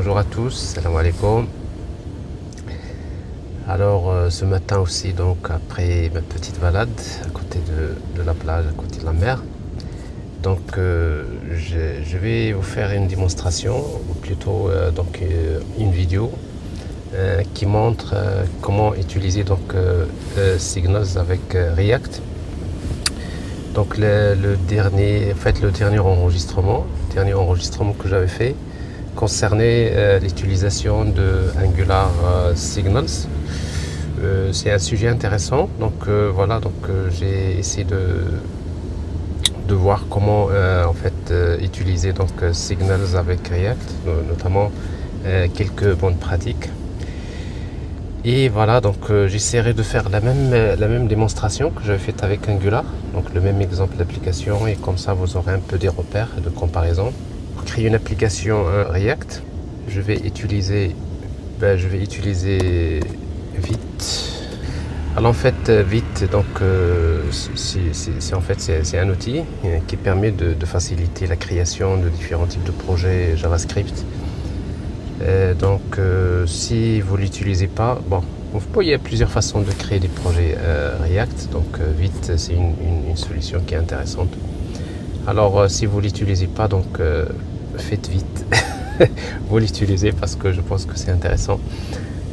bonjour à tous, salam alaikum. Alors ce matin aussi, donc après ma petite balade à côté de la plage, à côté de la mer, donc je vais vous faire une démonstration, ou plutôt une vidéo qui montre comment utiliser Signals avec React. Donc le dernier enregistrement que j'avais fait concernait l'utilisation de Angular Signals. C'est un sujet intéressant, donc voilà, j'ai essayé de voir comment utiliser Signals avec React, notamment quelques bonnes pratiques. Et voilà, j'essaierai de faire la même démonstration que j'avais faite avec Angular, donc le même exemple d'application, et comme ça vous aurez un peu des repères de comparaison. Pour créer une application React, je vais utiliser Vite. Alors en fait Vite, c'est un outil qui permet de faciliter la création de différents types de projets JavaScript. Si vous l'utilisez pas, il y a plusieurs façons de créer des projets React. Vite, c'est une solution qui est intéressante. Alors si vous l'utilisez pas, faites vite. Vous l'utilisez parce que je pense que c'est intéressant.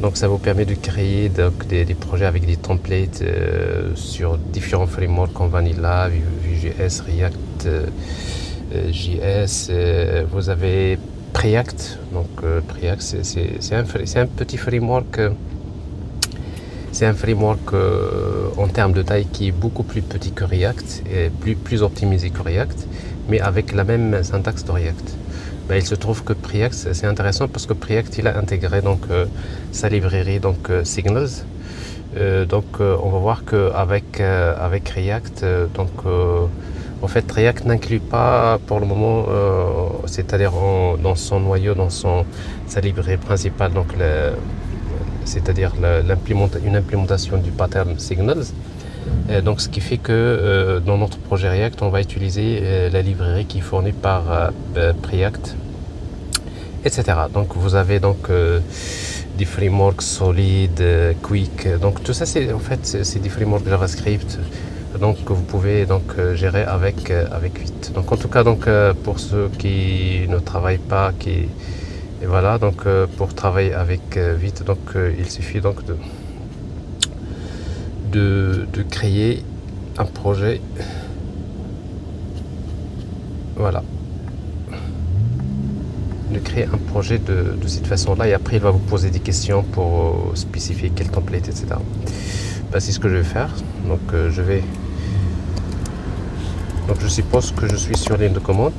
Donc ça vous permet de créer des projets avec des templates sur différents frameworks comme Vanilla, Vue.js, React, JS. Vous avez Preact. Preact, c'est un petit framework. C'est un framework en termes de taille qui est beaucoup plus petit que React et plus optimisé que React, mais avec la même syntaxe de React. Il se trouve que Preact, c'est intéressant parce que Preact il a intégré sa librairie Signals. On va voir qu'avec avec React, en fait React n'inclut pas pour le moment, c'est-à-dire dans son noyau, sa librairie principale, c'est-à-dire une implémentation du pattern Signals. Ce qui fait que dans notre projet React, on va utiliser la librairie qui est fournie par Preact, etc. Vous avez des frameworks solides, quick. Tout ça, c'est des frameworks JavaScript. Que vous pouvez gérer avec Vite. En tout cas, pour ceux qui ne travaillent pas, pour travailler avec Vite, il suffit de créer un projet. Voilà, de créer un projet de cette façon là, et après il va vous poser des questions pour spécifier quel template, etc. C'est ce que je vais faire. Je suppose que je suis sur ligne de commande.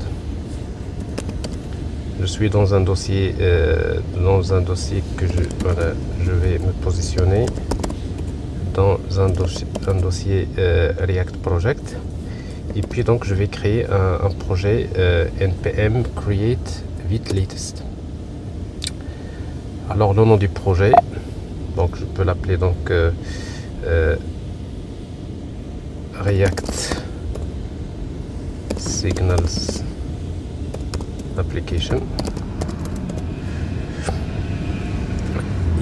Je suis dans un dossier que je vais me positionner dans un dossier React Project, et puis je vais créer un projet npm create Vite latest. Alors le nom du projet, je peux l'appeler React Signals Application.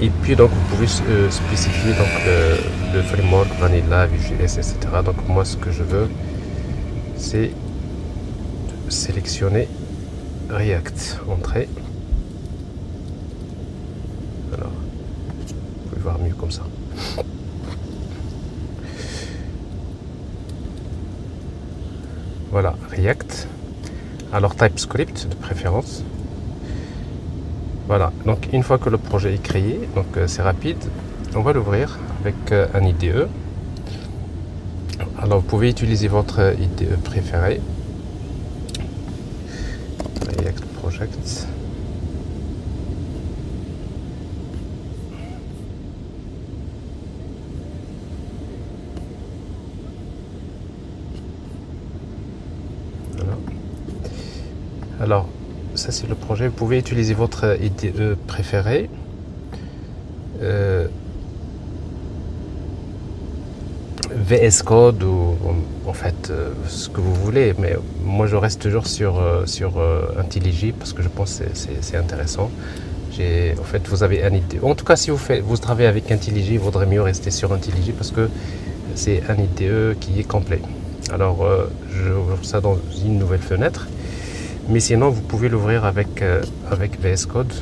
Et puis vous pouvez spécifier le framework Vanilla, Vue.js, etc. Moi ce que je veux, c'est de sélectionner React, entrée. Alors vous pouvez voir mieux comme ça. Voilà, React. Alors TypeScript de préférence. Voilà, une fois que le projet est créé, c'est rapide, on va l'ouvrir avec un IDE. Alors vous pouvez utiliser votre IDE préféré. React Projects. Voilà. Alors ça c'est le projet, vous pouvez utiliser votre IDE préféré. VS Code ou ce que vous voulez, mais moi je reste toujours sur IntelliJ parce que je pense que c'est intéressant. En fait, vous avez un IDE. En tout cas, si vous travaillez avec IntelliJ, il vaudrait mieux rester sur IntelliJ parce que c'est un IDE qui est complet. Alors, je ouvre ça dans une nouvelle fenêtre. Mais sinon, vous pouvez l'ouvrir avec VS Code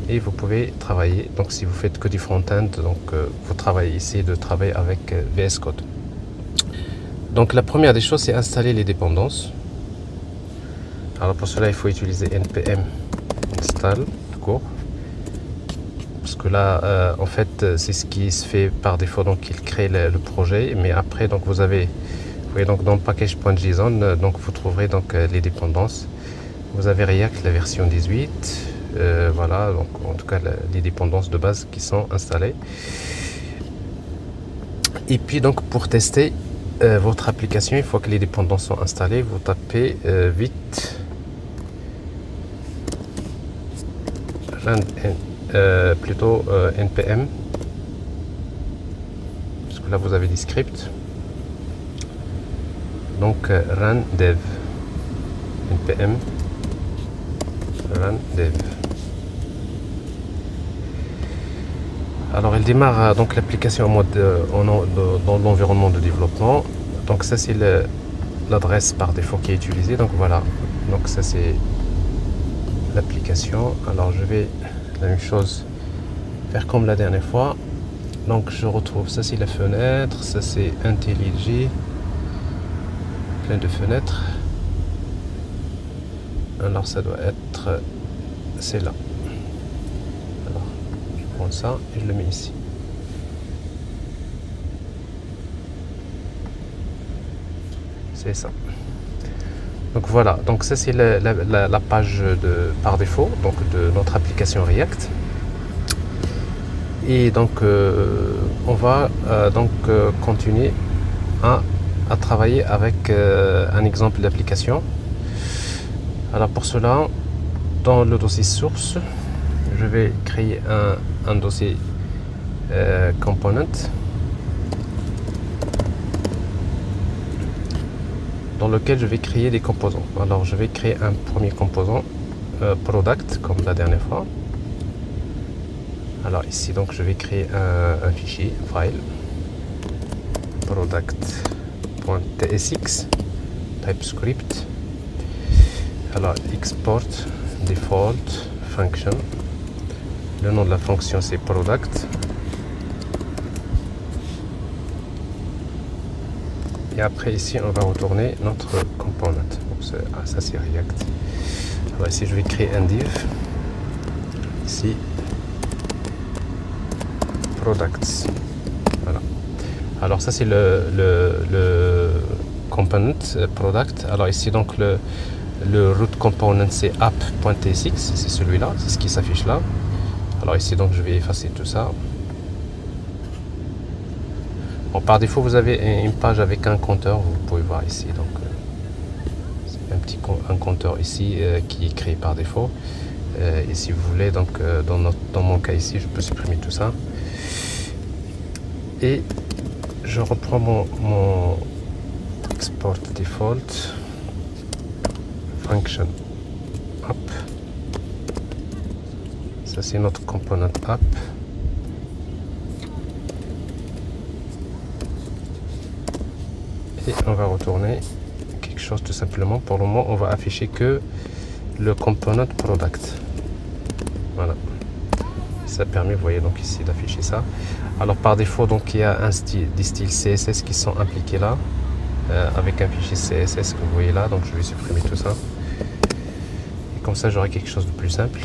et vous pouvez travailler. Donc, si vous faites que du front-end, donc vous travaillez ici de travailler avec VS Code. Donc, la première des choses, c'est installer les dépendances. Alors, pour cela, il faut utiliser npm install court. Parce que là, en fait, c'est ce qui se fait par défaut. Donc, il crée le projet. Mais après, donc, vous voyez, donc dans package.json, donc vous trouverez donc les dépendances. Vous avez React, la version 18. Voilà, donc en tout cas les dépendances de base qui sont installées. Et puis donc pour tester votre application, une fois que les dépendances sont installées, vous tapez vite plutôt npm, parce que là vous avez des scripts. Donc run dev, npm run dev. Alors elle démarre donc l'application en mode dans l'environnement de développement. Donc ça c'est l'adresse par défaut qui est utilisée. Donc voilà, donc ça c'est l'application. Alors je vais la même chose faire comme la dernière fois. Donc je retrouve, ça c'est la fenêtre, ça c'est IntelliJ, plein de fenêtres. Alors ça doit être, c'est là. Alors je prends ça et je le mets ici. C'est ça. Donc voilà, donc ça c'est la page par défaut donc de notre application React. Et donc on va continuer à travailler avec un exemple d'application. Alors pour cela, dans le dossier source, je vais créer un dossier component dans lequel je vais créer des composants. Alors je vais créer un premier composant product comme la dernière fois. Alors ici donc je vais créer un fichier file product.tsx TypeScript. Alors export default function. Le nom de la fonction c'est product. Et après ici on va retourner notre component. Donc, ça c'est React. Alors ici je vais créer un div. Ici products. Voilà. Alors ça c'est le component product. Alors ici donc le root component c'est app.tsx, c'est celui-là, c'est ce qui s'affiche là. Alors ici donc je vais effacer tout ça. Bon, par défaut vous avez une page avec un compteur, vous pouvez voir ici donc c'est un compteur ici qui est créé par défaut. Et si vous voulez donc dans mon cas ici je peux supprimer tout ça. Et je reprends mon export default function app. Ça c'est notre component app. Et on va retourner quelque chose tout simplement. Pour le moment on va afficher que le component product. Voilà. Ça permet, vous voyez donc ici d'afficher ça. Alors par défaut donc il y a des styles CSS qui sont impliqués là avec un fichier CSS que vous voyez là. Donc je vais supprimer tout ça. Et comme ça j'aurai quelque chose de plus simple.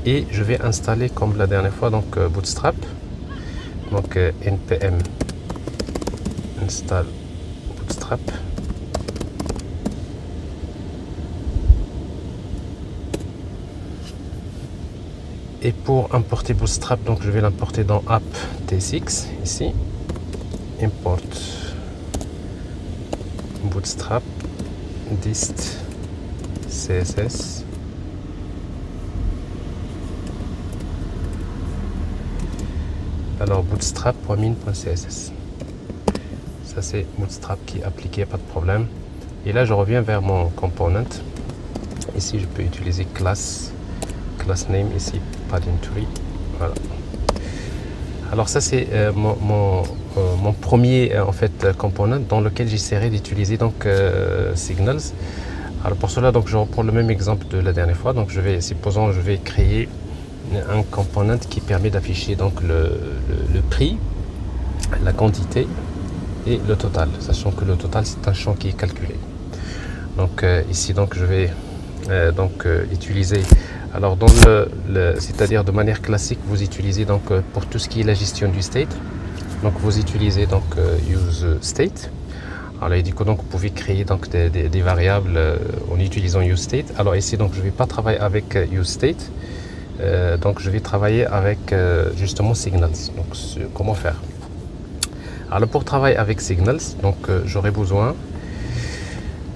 Et je vais installer comme la dernière fois donc Bootstrap. Donc npm install Bootstrap. Et pour importer Bootstrap, donc je vais l'importer dans app.tsx ici. Import Bootstrap dist CSS. Alors bootstrap.min.css. Ça c'est Bootstrap qui est appliqué, pas de problème. Et là je reviens vers mon component. Ici je peux utiliser classe class name ici, padding tree. Voilà. Alors ça c'est mon premier en fait component dans lequel j'essaierai d'utiliser donc signals. Alors pour cela donc je reprends le même exemple de la dernière fois. Donc supposons je vais créer un component qui permet d'afficher donc le prix, la quantité et le total, sachant que le total c'est un champ qui est calculé. Donc ici donc je vais utiliser, alors dans c'est-à-dire de manière classique vous utilisez donc pour tout ce qui est la gestion du state, donc vous utilisez donc use state. Alors il dit que donc vous pouvez créer donc des variables en utilisant use state. Alors ici donc je vais pas travailler avec use state, donc je vais travailler avec justement signals. Donc comment faire? Alors pour travailler avec signals, donc j'aurai besoin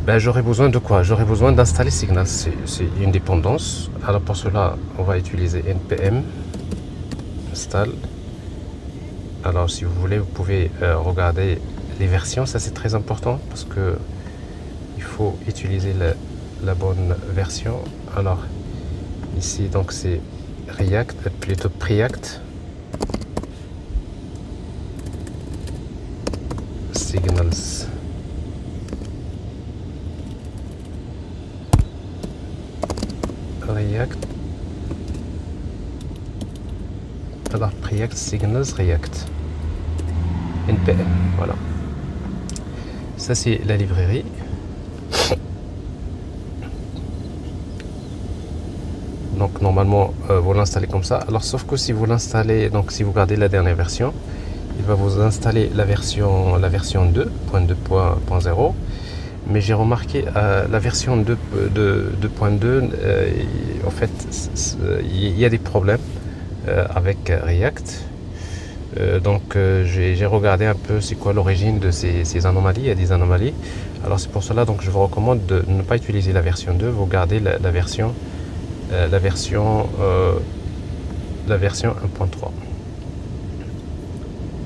de quoi? J'aurai besoin d'installer signals, c'est une dépendance. Alors pour cela on va utiliser npm install. Alors si vous voulez vous pouvez regarder les versions, ça c'est très important parce que il faut utiliser la bonne version. Alors ici donc c'est React, plutôt Preact signals. React, alors Preact signals React npm, voilà. Ça c'est la librairie. Donc normalement vous l'installez comme ça. Alors sauf que si vous l'installez, donc si vous gardez la dernière version, il va vous installer la version 2.2.0. Mais j'ai remarqué la version 2.2 en fait il y a des problèmes avec React. Donc j'ai regardé un peu c'est quoi l'origine de ces anomalies. Il y a des anomalies. Alors c'est pour cela donc je vous recommande de ne pas utiliser la version 2, vous gardez la version 1.3,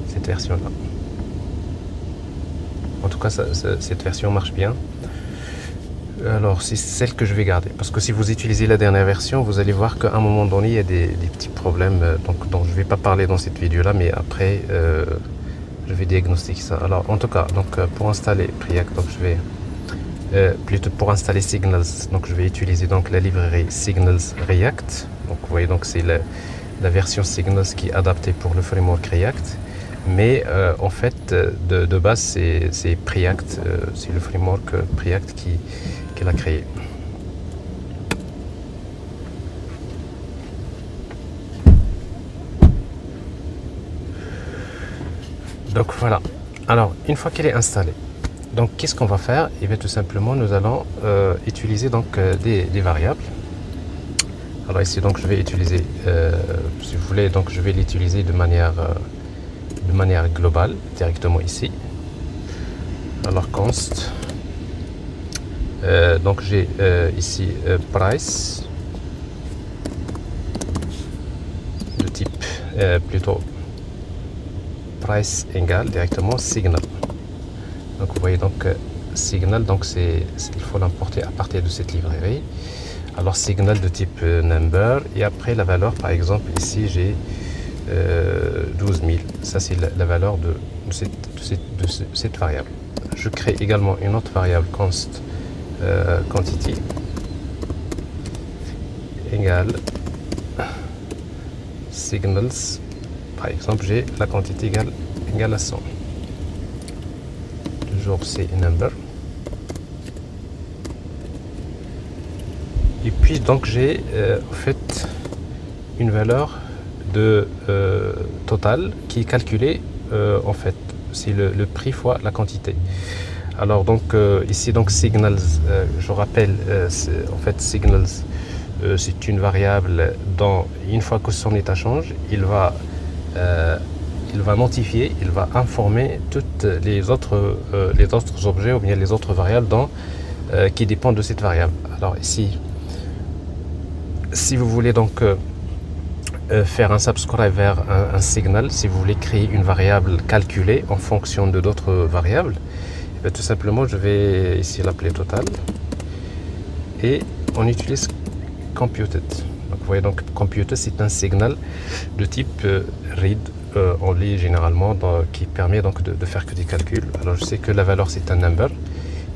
cette version là. En tout cas cette version marche bien. Alors c'est celle que je vais garder, parce que si vous utilisez la dernière version, vous allez voir qu'à un moment donné il y a des petits problèmes donc, dont je ne vais pas parler dans cette vidéo là, mais après je vais diagnostiquer ça. Alors en tout cas donc pour installer Preact, donc je vais plutôt pour installer Signals, donc je vais utiliser donc la librairie Signals React. Donc vous voyez donc c'est la version Signals qui est adaptée pour le framework React. Mais en fait de base c'est Preact, c'est le framework Preact qui l'a créé. Donc voilà, alors une fois qu'elle est installée, donc qu'est-ce qu'on va faire? Et bien tout simplement nous allons utiliser donc des variables. Alors ici donc je vais utiliser si vous voulez, donc je vais l'utiliser de manière globale directement ici. Alors const, donc j'ai ici price de type plutôt price égale directement signal. Donc vous voyez donc signal, donc il faut l'importer à partir de cette librairie. Alors signal de type number, et après la valeur par exemple ici j'ai 12 000, ça c'est la valeur de cette variable. Je crée également une autre variable const quantity égale signals, par exemple j'ai la quantité égale à 100, toujours c'est number, et puis donc j'ai en fait une valeur de total qui est calculé en fait c'est le prix fois la quantité. Alors donc ici donc signals, je rappelle en fait signals c'est une variable dont une fois que son état change il va notifier, il va informer toutes les autres objets ou bien les autres variables qui dépendent de cette variable. Alors ici si vous voulez donc faire un subscribe vers un signal, si vous voulez créer une variable calculée en fonction de d'autres variables, et bien, tout simplement je vais ici l'appeler total et on utilise computed. Donc voyez donc computer c'est un signal de type read. On lit généralement qui permet donc de faire que des calculs. Alors je sais que la valeur c'est un number.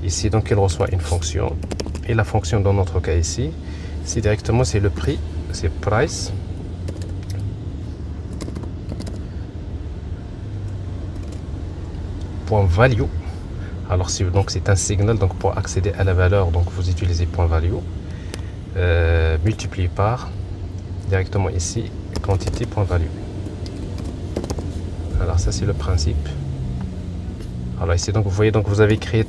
Ici donc il reçoit une fonction. Et la fonction dans notre cas ici, c'est directement c'est le prix, c'est price. Point value. Alors si donc c'est un signal, donc pour accéder à la valeur, donc vous utilisez point value multiplié par directement ici quantité point value. Alors ça c'est le principe. Alors ici donc vous voyez donc vous avez créé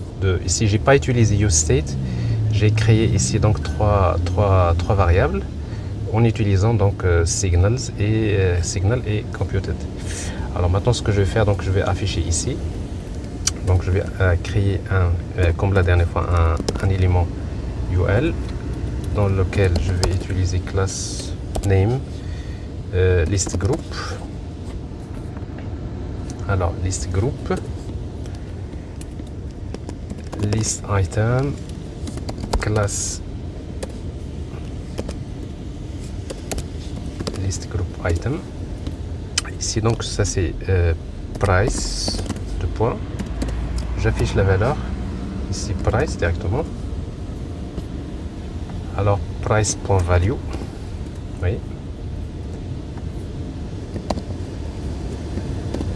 ici j'ai pas utilisé useState, j'ai créé ici donc trois variables en utilisant donc signal et computed. Alors maintenant ce que je vais faire, donc je vais afficher ici. Donc je vais créer comme la dernière fois un élément UL dans lequel je vais utiliser class name list group. Alors list group, list item, class list group item. Ici donc ça c'est price de points. J'affiche la valeur ici price directement. Alors price.value, oui.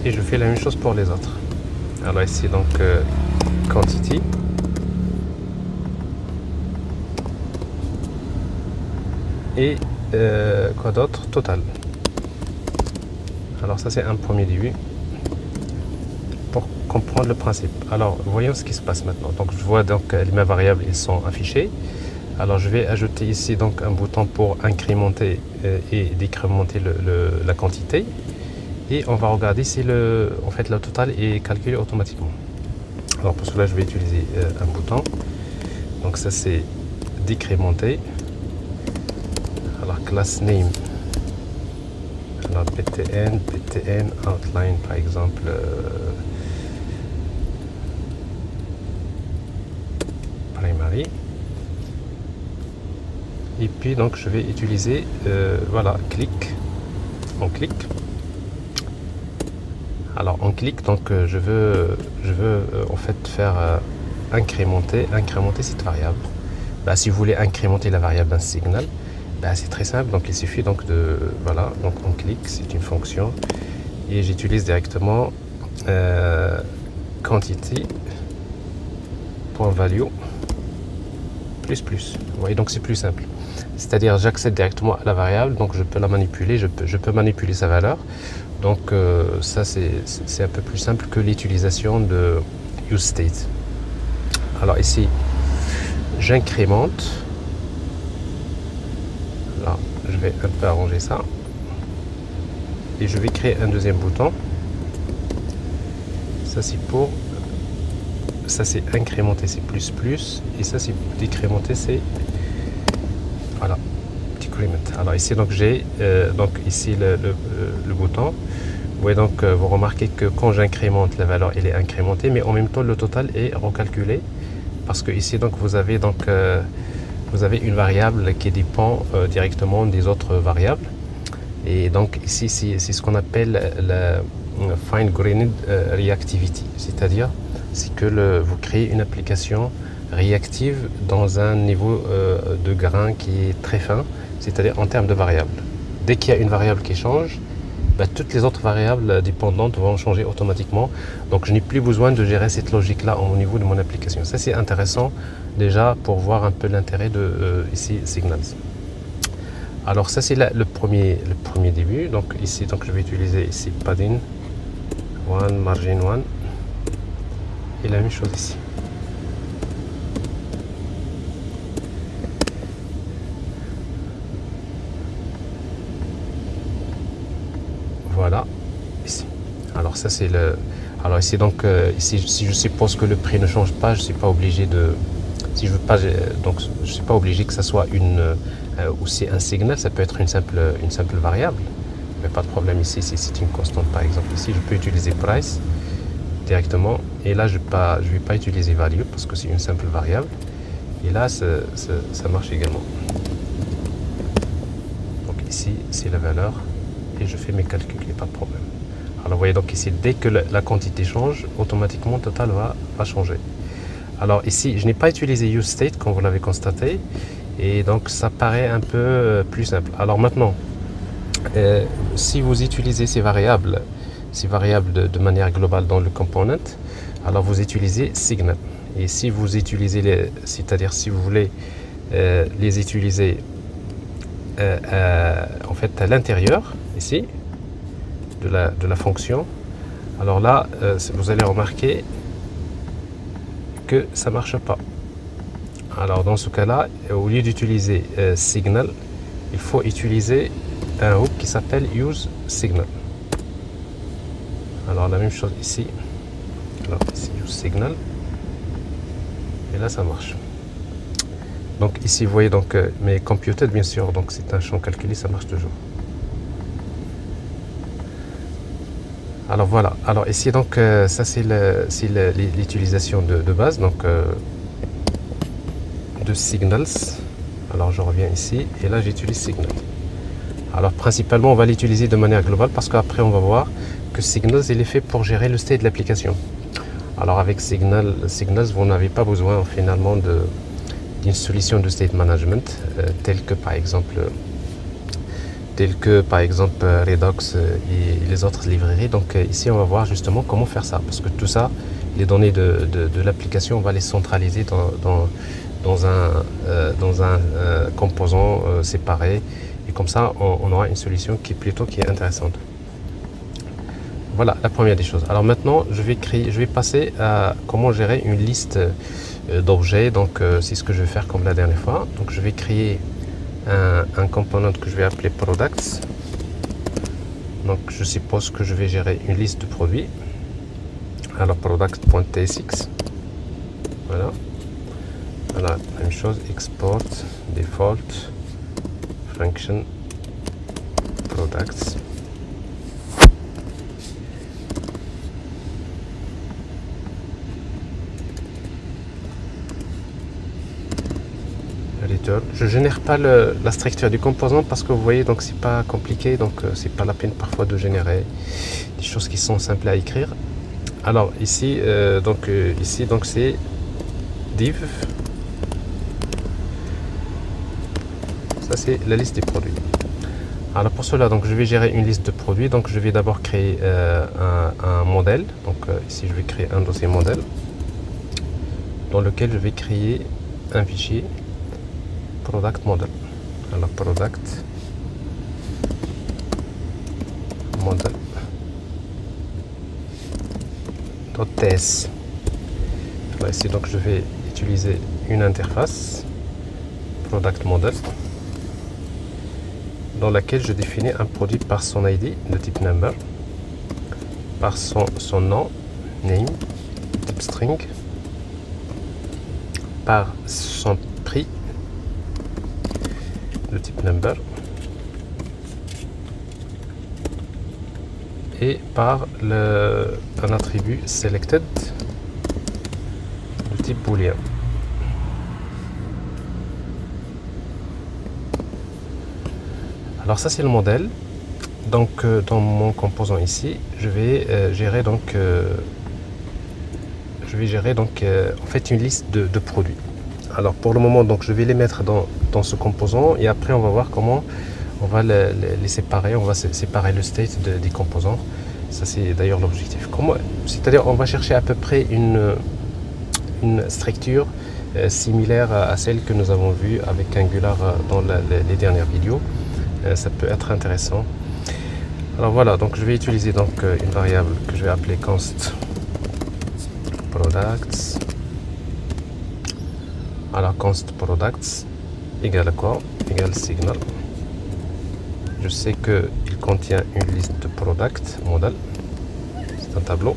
Et je fais la même chose pour les autres. Alors ici donc quantity. Et quoi d'autre? Total. Alors ça c'est un premier début pour comprendre le principe. Alors voyons ce qui se passe maintenant. Donc je vois donc mes variables ils sont affichées. Alors je vais ajouter ici donc un bouton pour incrémenter et décrémenter la quantité. Et on va regarder si le total est calculé automatiquement. Alors pour cela je vais utiliser un bouton. Donc ça c'est décrémenter. Alors class name. Alors btn outline par exemple. Primary. Et puis donc je vais utiliser voilà clic. On clique. Alors on clique donc je veux en fait faire incrémenter cette variable. Bah, si vous voulez incrémenter la variable d'un signal, bah, c'est très simple. Donc il suffit donc de voilà, donc on clique, c'est une fonction et j'utilise directement quantity point value plus. Vous voyez donc c'est plus simple. C'est-à-dire j'accède directement à la variable, donc je peux la manipuler, je peux manipuler sa valeur. Donc ça c'est un peu plus simple que l'utilisation de useState. Alors ici j'incrémente. Alors je vais un peu arranger ça. Et je vais créer un deuxième bouton. Ça c'est pour... Ça c'est incrémenter, c'est plus. Et ça c'est décrémenter, c'est... Voilà. Alors ici donc j'ai donc ici le bouton. Vous voyez donc vous remarquez que quand j'incrémente la valeur elle est incrémentée, mais en même temps le total est recalculé parce que ici donc vous avez une variable qui dépend directement des autres variables. Et donc ici c'est ce qu'on appelle la fine-grained reactivity, c'est-à-dire c'est que vous créez une application réactive dans un niveau de grain qui est très fin, c'est-à-dire en termes de variables. Dès qu'il y a une variable qui change, bah, toutes les autres variables dépendantes vont changer automatiquement. Donc je n'ai plus besoin de gérer cette logique-là au niveau de mon application. Ça c'est intéressant déjà pour voir un peu l'intérêt de ici Signals. Alors ça c'est le premier début. Donc ici donc je vais utiliser ici padding 1, margin 1 et la même chose ici. Voilà ici. Alors ça c'est le... Alors ici donc ici si je suppose que le prix ne change pas, je suis pas obligé de... Si je veux pas, donc je suis pas obligé que ça soit aussi un signal, ça peut être une simple variable. Mais pas de problème ici, si c'est une constante par exemple. Ici je peux utiliser price directement et là je vais pas utiliser value parce que c'est une simple variable. Et là ça marche également. ici c'est la valeur et je fais mes calculs, il n'y a pas de problème. Alors vous voyez donc ici, dès que la quantité change, automatiquement total va changer. Alors ici, je n'ai pas utilisé useState comme vous l'avez constaté, et donc ça paraît un peu plus simple. Alors maintenant, si vous utilisez ces variables de manière globale dans le component, alors vous utilisez signal. Et si vous utilisez c'est-à-dire si vous voulez les utiliser en fait à l'intérieur ici de la fonction, alors là vous allez remarquer que ça marche pas. Alors dans ce cas-là, au lieu d'utiliser signal, il faut utiliser un hook qui s'appelle use signal. Alors la même chose ici. Alors ici use signal. Et là ça marche. Donc ici vous voyez donc mais computed bien sûr, donc c'est un champ calculé, ça marche toujours. Alors voilà, alors ici donc ça c'est l'utilisation de base donc de signals. Alors je reviens ici et là j'utilise signal. Alors principalement on va l'utiliser de manière globale parce qu'après on va voir que signals il est fait pour gérer le state de l'application. Alors avec signals vous n'avez pas besoin finalement d'une solution de state management telle que par exemple Redux et les autres librairies. Donc ici on va voir justement comment faire ça, parce que tout ça, les données de l'application, on va les centraliser dans un composant séparé, et comme ça on aura une solution qui est intéressante. Voilà la première des choses. Alors maintenant je vais passer à comment gérer une liste d'objets. Donc c'est ce que je vais faire comme la dernière fois. Donc je vais créer un component que je vais appeler products. Donc je suppose que je vais gérer une liste de produits. Alors product.tsx, voilà, même chose, export default function products. Je génère pas la structure du composant parce que vous voyez donc c'est pas compliqué, donc c'est pas la peine parfois de générer des choses qui sont simples à écrire. Alors ici donc c'est div, ça c'est la liste des produits. Alors pour cela donc je vais gérer une liste de produits, donc je vais d'abord créer un modèle. Donc ici je vais créer un dossier modèle dans lequel je vais créer un fichier product model. Alors product model .ts. Ici donc je vais utiliser une interface product model dans laquelle je définis un produit par son ID de type number, par son nom name type string, par son prix de type number et par un attribut selected de type boolean. Alors ça c'est le modèle. Donc dans mon composant ici je vais gérer donc en fait une liste de produits. Alors pour le moment donc je vais les mettre dans ce composant, et après on va voir comment on va les séparer. On va séparer le state des composants. Ça c'est d'ailleurs l'objectif. C'est-à-dire on va chercher à peu près une structure similaire à celle que nous avons vue avec Angular dans les dernières vidéos. Ça peut être intéressant. Alors voilà, donc je vais utiliser donc une variable que je vais appeler const products. Alors const products égale à quoi? Égale signal. Je sais qu'il contient une liste de product model. C'est un tableau.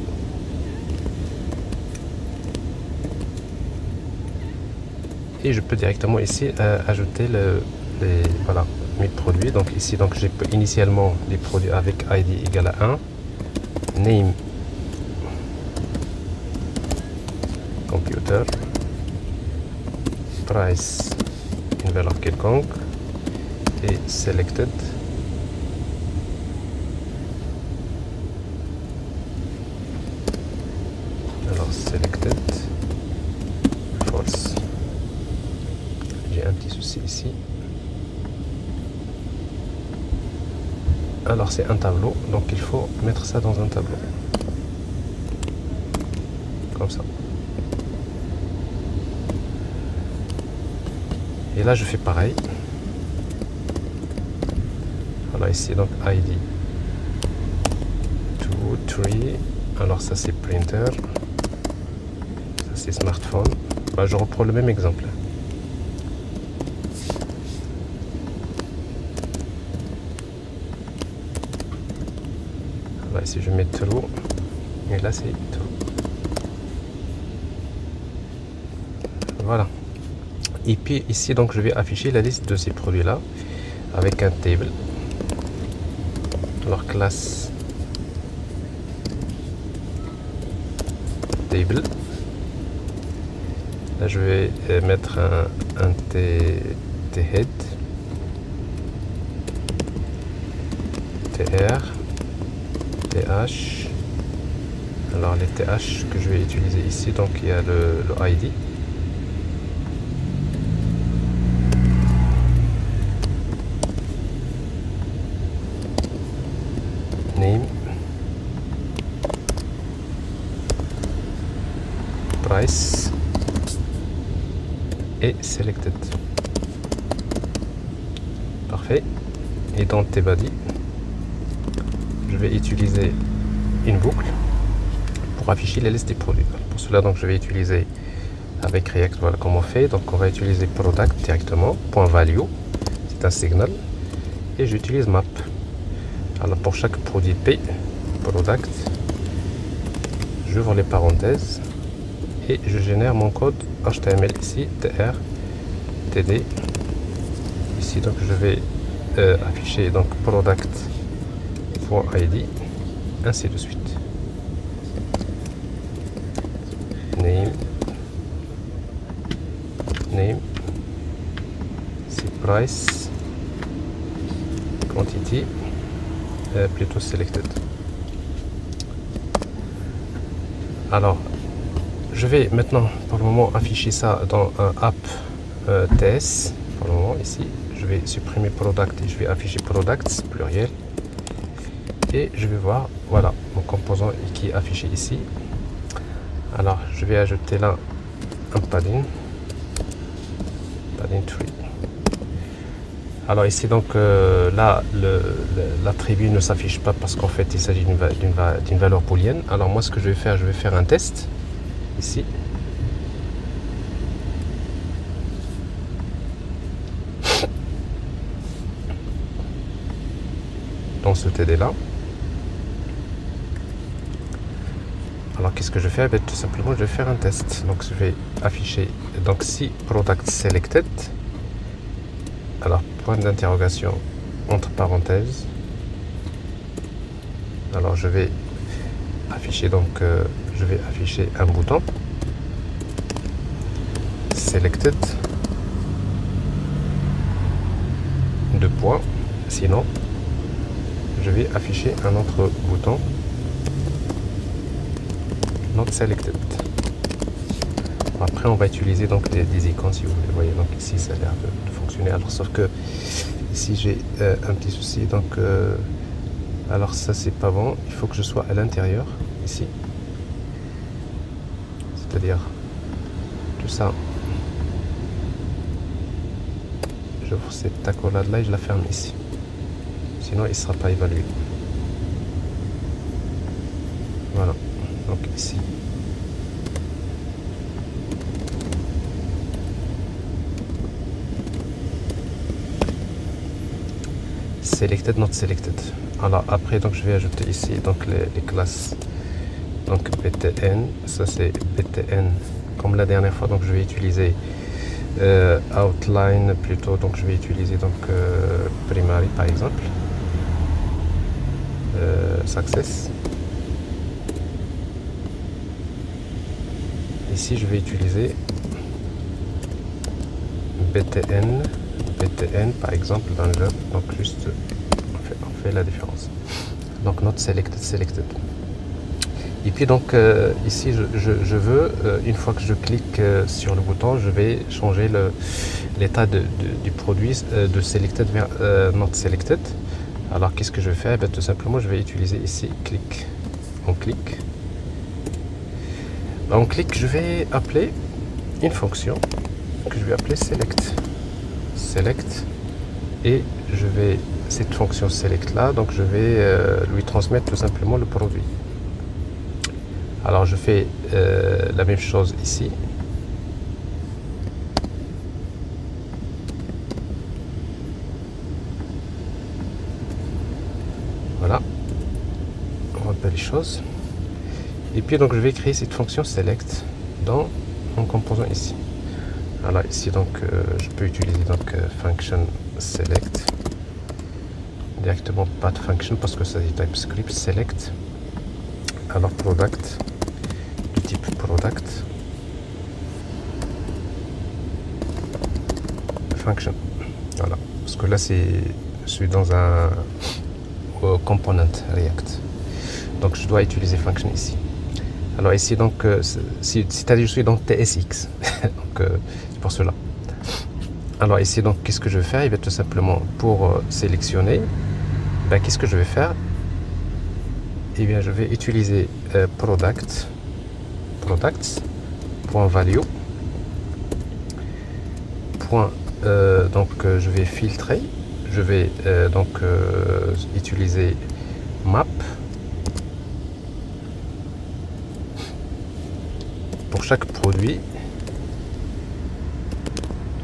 Et je peux directement ici ajouter voilà, mes produits. Donc ici donc j'ai initialement des produits avec ID égale à 1, name computer, price une valeur quelconque et selected alors selected false. J'ai un petit souci ici. Alors c'est un tableau, donc il faut mettre ça dans un tableau. Comme ça. Et là je fais pareil. Voilà ici donc ID 2, 3. Alors ça c'est printer. Ça c'est smartphone. Bah, je reprends le même exemple. Voilà ici je mets true. Et là c'est true. Voilà. Et puis ici donc je vais afficher la liste de ces produits là avec un table. Alors classe table. Là je vais mettre un head, tr, th. Alors les th que je vais utiliser ici, donc il y a le id. Name, price et selected. Parfait. Et dans tbody, je vais utiliser une boucle pour afficher la liste des produits. Pour cela, donc je vais utiliser avec React, voilà comment on fait. Donc on va utiliser product directement, .value, c'est un signal, et j'utilise map. Alors pour chaque produit P, product, j'ouvre les parenthèses et je génère mon code HTML ici, tr, td. Ici donc je vais afficher donc product.id, ainsi de suite. Name, c'est price, quantity, plutôt selected. Alors je vais maintenant pour le moment afficher ça dans un app ts. Pour le moment ici je vais supprimer product et je vais afficher products pluriel, et je vais voir, voilà mon composant qui est affiché ici. Alors je vais ajouter là un padding 3. Alors ici donc là l'attribut ne s'affiche pas parce qu'en fait il s'agit d'une valeur booléenne. Alors moi ce que je vais faire un test ici. Dans ce TD là. Alors qu'est-ce que je fais? Tout simplement je vais faire un test. Donc je vais afficher donc si product selected. Alors point d'interrogation entre parenthèses. Alors je vais afficher donc je vais afficher un bouton selected, 2 points, sinon je vais afficher un autre bouton not selected. Après on va utiliser donc des icônes si vous voulez. Donc ici ça a l'air de fonctionner. Alors sauf que ici j'ai un petit souci, donc alors ça c'est pas bon, il faut que je sois à l'intérieur ici, c'est-à-dire tout ça, j'ouvre cette accolade là et je la ferme ici, sinon il ne sera pas évalué. Voilà, donc ici selected, not selected. Alors après donc je vais ajouter ici donc les classes, donc btn, ça c'est btn comme la dernière fois, donc je vais utiliser outline plutôt, donc je vais utiliser donc primary par exemple, success. Ici je vais utiliser btn par exemple dans le job, donc juste on fait la différence. Donc not selected. Et puis donc ici je veux, une fois que je clique sur le bouton, je vais changer l'état du produit de selected vers not selected. Alors qu'est-ce que je vais faire? Ben, tout simplement je vais utiliser ici clic. On clique. En clic, je vais appeler une fonction que je vais appeler select. Select. Et je vais, cette fonction select là, donc je vais lui transmettre tout simplement le produit. Alors je fais la même chose ici. Voilà. On rappelle les choses. Et puis donc je vais créer cette fonction select dans mon composant ici. Alors ici donc je peux utiliser donc function select directement, pas de function parce que ça dit TypeScript select. Alors product du type product function. Voilà, parce que là je suis dans un component React, donc je dois utiliser function ici. Alors ici donc c'est-à-dire je suis dans TSX donc c'est pour cela. Alors ici donc qu'est-ce que je vais faire? Il va tout simplement pour sélectionner, ben, qu'est-ce que je vais faire? Eh bien je vais utiliser products.value, donc je vais filtrer, je vais donc utiliser map. Pour chaque produit,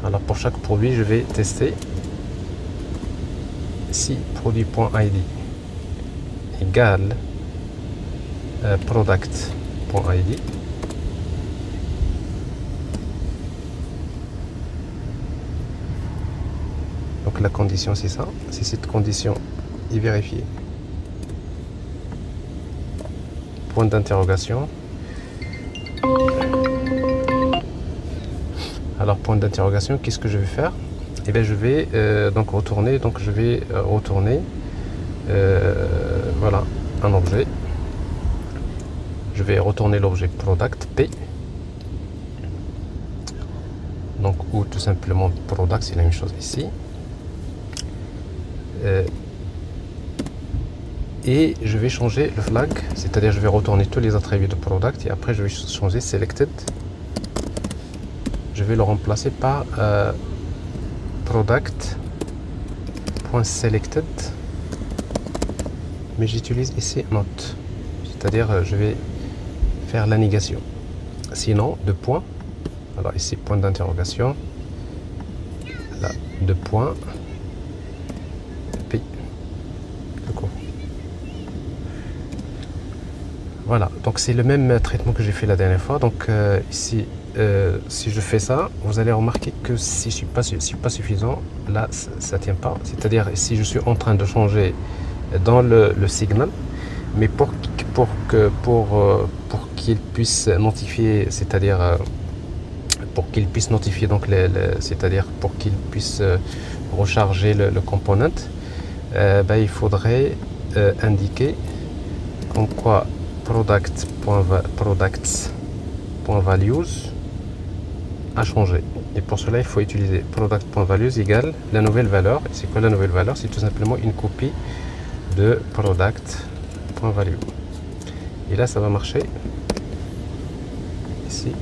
alors pour chaque produit je vais tester si produit.id égale product.id. Donc la condition c'est ça, si cette condition est vérifiée. Point d'interrogation. Alors point d'interrogation, qu'est-ce que je vais faire? Eh bien je vais donc retourner, voilà un objet. Je vais retourner l'objet product P, donc ou tout simplement product, c'est la même chose ici. Et je vais changer le flag, c'est-à-dire je vais retourner tous les attributs de product et après je vais changer selected. Je vais le remplacer par product.selected, mais j'utilise ici not, c'est-à-dire je vais faire la négation. Sinon, deux points. Alors ici point d'interrogation, là deux points, P. Voilà, donc c'est le même traitement que j'ai fait la dernière fois. Donc ici, si je fais ça, vous allez remarquer que si je suis pas suffisant, là ça tient pas. C'est-à-dire si je suis en train de changer dans le signal, mais pour qu'il puisse notifier, c'est-à-dire pour qu'il puisse notifier donc c'est-à-dire pour qu'il puisse recharger le component, ben, il faudrait indiquer comme quoi products.values a changé. Et pour cela, il faut utiliser product.values égale la nouvelle valeur. Et c'est quoi la nouvelle valeur? C'est tout simplement une copie de product.value. Et là, ça va marcher. Ici.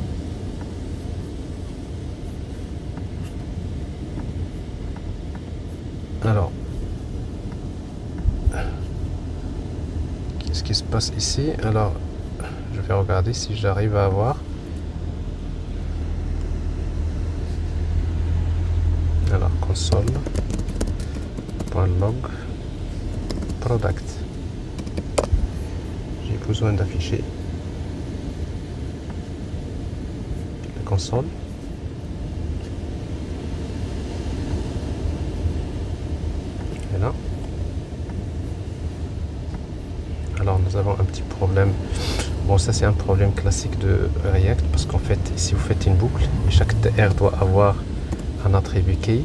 Alors, qu'est-ce qui se passe ici? Alors, je vais regarder si j'arrive à avoir. Alors, console.log product. J'ai besoin d'afficher la console. Et là. Alors nous avons un petit problème. Bon, ça c'est un problème classique de React parce qu'en fait si vous faites une boucle et chaque TR doit avoir un attribut key.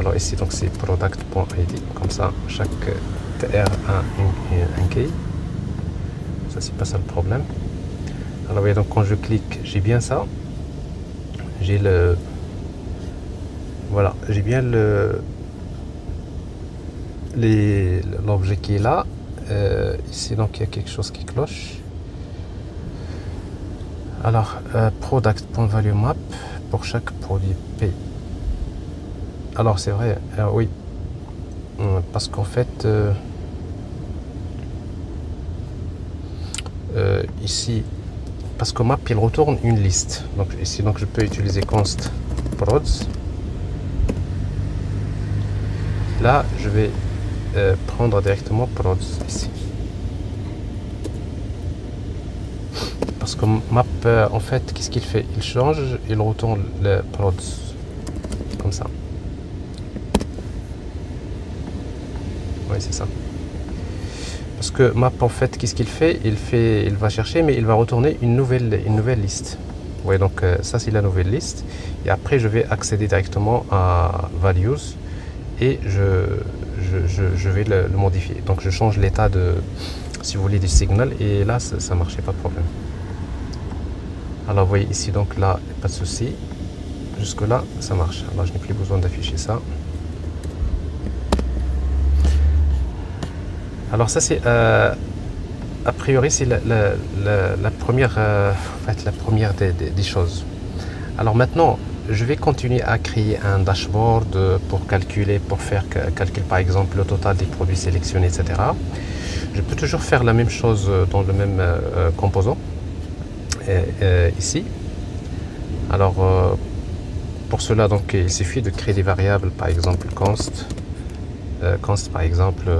Alors ici donc c'est product.id, comme ça chaque TR a un key. Ça, c'est pas ça le problème. Alors, voyez, donc quand je clique, j'ai bien ça. J'ai le... Voilà, j'ai bien l'objet qui est là. Ici, donc, il y a quelque chose qui cloche. Alors, product.value map pour chaque produit P. Alors, c'est vrai, oui. Parce qu'en fait, ici, parce que map, il retourne une liste. Donc, ici, donc, je peux utiliser const prods. Là, je vais prendre directement prods ici. Parce que map, en fait, qu'est-ce qu'il fait? Il change, il retourne le prods. Comme ça. Oui, c'est ça. Parce que map, en fait, qu'est-ce qu'il fait? Il va chercher, mais il va retourner une nouvelle liste. Vous voyez, donc ça, c'est la nouvelle liste. Et après, je vais accéder directement à values et je vais le modifier. Donc, je change l'état de, si vous voulez, du signal. Et là, ça marchait, pas de problème. Alors, vous voyez ici, donc là, pas de souci. Jusque là, ça marche. Alors, je n'ai plus besoin d'afficher ça. Alors ça, c'est a priori, c'est la première, en fait, la première des choses. Alors maintenant, je vais continuer à créer un dashboard pour calculer, pour faire calcul par exemple le total des produits sélectionnés, etc. Je peux toujours faire la même chose dans le même composant ici. Alors pour cela, donc il suffit de créer des variables, par exemple const par exemple.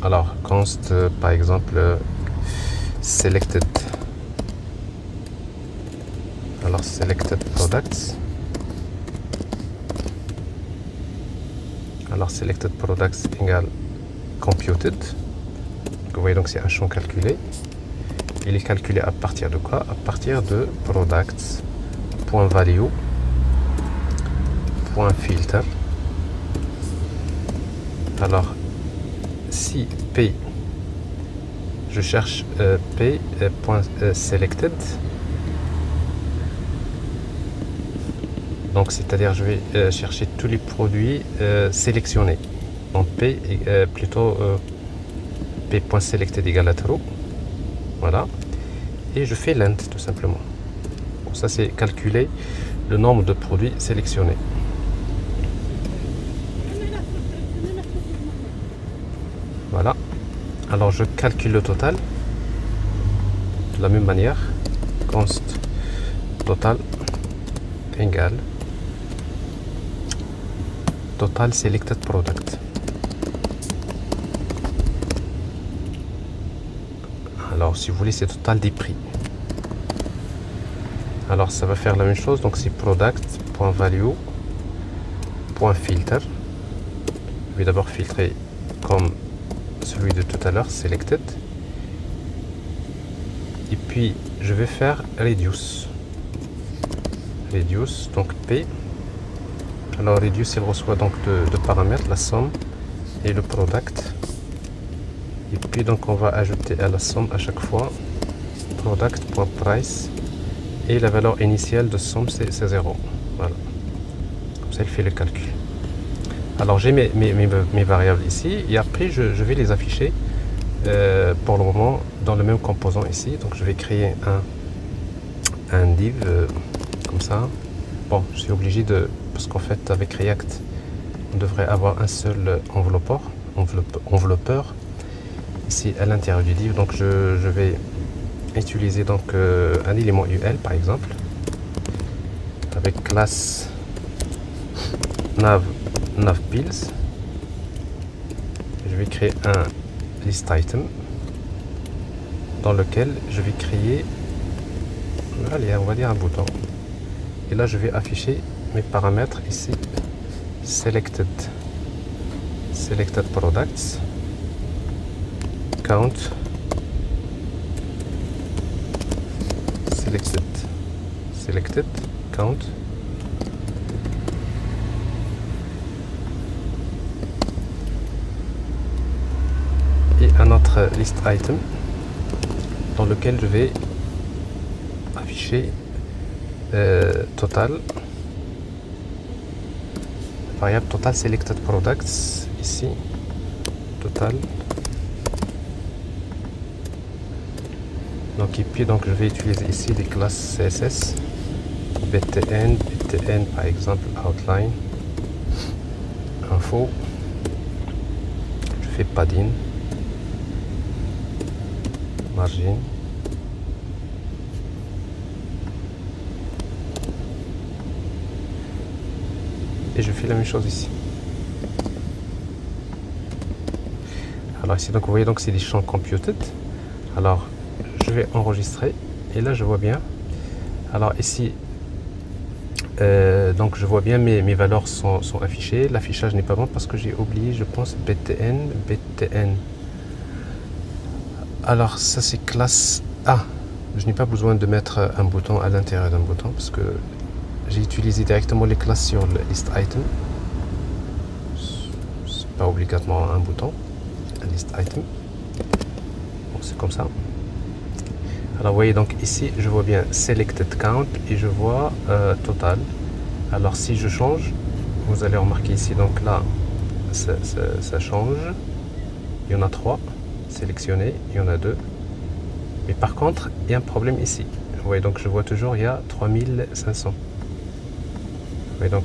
Alors, const, par exemple, selected. Alors, selected products. Alors, selected products égale computed. Vous voyez, donc c'est un champ calculé. Il est calculé à partir de quoi? À partir de products.value, .filter. Alors, si P, je cherche P .selected, donc c'est-à-dire je vais chercher tous les produits sélectionnés. Donc P plutôt P.selected égale à true, voilà, et je fais lent tout simplement. Bon, ça c'est calculer le nombre de produits sélectionnés. Voilà. Alors je calcule le total de la même manière. Const total égale total selected product. Alors si vous voulez, c'est total des prix. Alors ça va faire la même chose. Donc c'est product.value.filter. Je vais d'abord filtrer comme celui de tout à l'heure, selected, et puis je vais faire reduce, donc P. Alors reduce, il reçoit donc deux paramètres, la somme et le product, et puis donc on va ajouter à la somme à chaque fois product.price, et la valeur initiale de somme c'est 0. Voilà, comme ça il fait le calcul. Alors j'ai mes variables ici, et après je vais les afficher pour le moment dans le même composant ici. Donc je vais créer un div comme ça. Bon, je suis obligé de, parce qu'en fait avec React on devrait avoir un seul enveloppeur ici à l'intérieur du div. Donc je vais utiliser donc un élément UL par exemple avec classe navbuilds. Je vais créer un list item dans lequel je vais créer, allez, on va dire un bouton, et là je vais afficher mes paramètres ici. Selected products, count, selected count, un autre list item dans lequel je vais afficher total, variable total selected products, ici, total. Donc, et puis donc je vais utiliser ici les classes CSS, btn, btn par exemple, outline, info, je fais padding, margin, et je fais la même chose ici. Alors ici donc vous voyez donc c'est des champs computed. Alors je vais enregistrer et là je vois bien. Alors ici donc je vois bien mes valeurs sont affichées. L'affichage n'est pas bon parce que j'ai oublié, je pense, btn. Alors ça c'est classe A. Je n'ai pas besoin de mettre un bouton à l'intérieur d'un bouton parce que j'ai utilisé directement les classes sur le list item. C'est pas obligatoirement un bouton, un list item. Bon, c'est comme ça. Alors vous voyez donc ici je vois bien selected count et je vois total. Alors si je change, vous allez remarquer ici donc là ça change. Il y en a 3 sélectionnés, il y en a 2. Mais par contre il y a un problème ici. Vous voyez donc je vois toujours il y a 3500. Vous voyez donc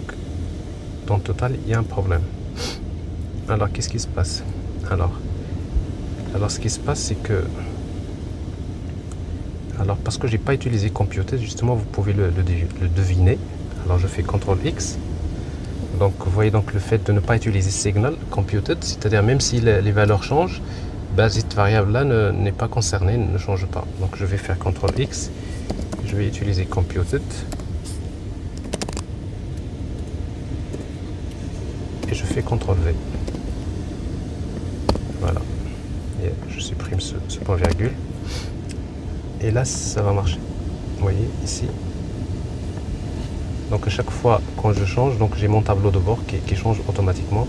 dans le total il y a un problème. Alors qu'est-ce qui se passe? Alors ce qui se passe c'est que parce que j'ai pas utilisé computed, justement vous pouvez le deviner. Alors je fais CTRL X. Donc vous voyez donc le fait de ne pas utiliser signal computed, c'est-à-dire même si les valeurs changent, ben, cette variable là n'est pas concernée, ne change pas. Donc je vais faire CTRL X, je vais utiliser computed et je fais CTRL V. Voilà, et je supprime ce point virgule. Et là ça va marcher, vous voyez ici. Donc à chaque fois quand je change, donc j'ai mon tableau de bord qui change automatiquement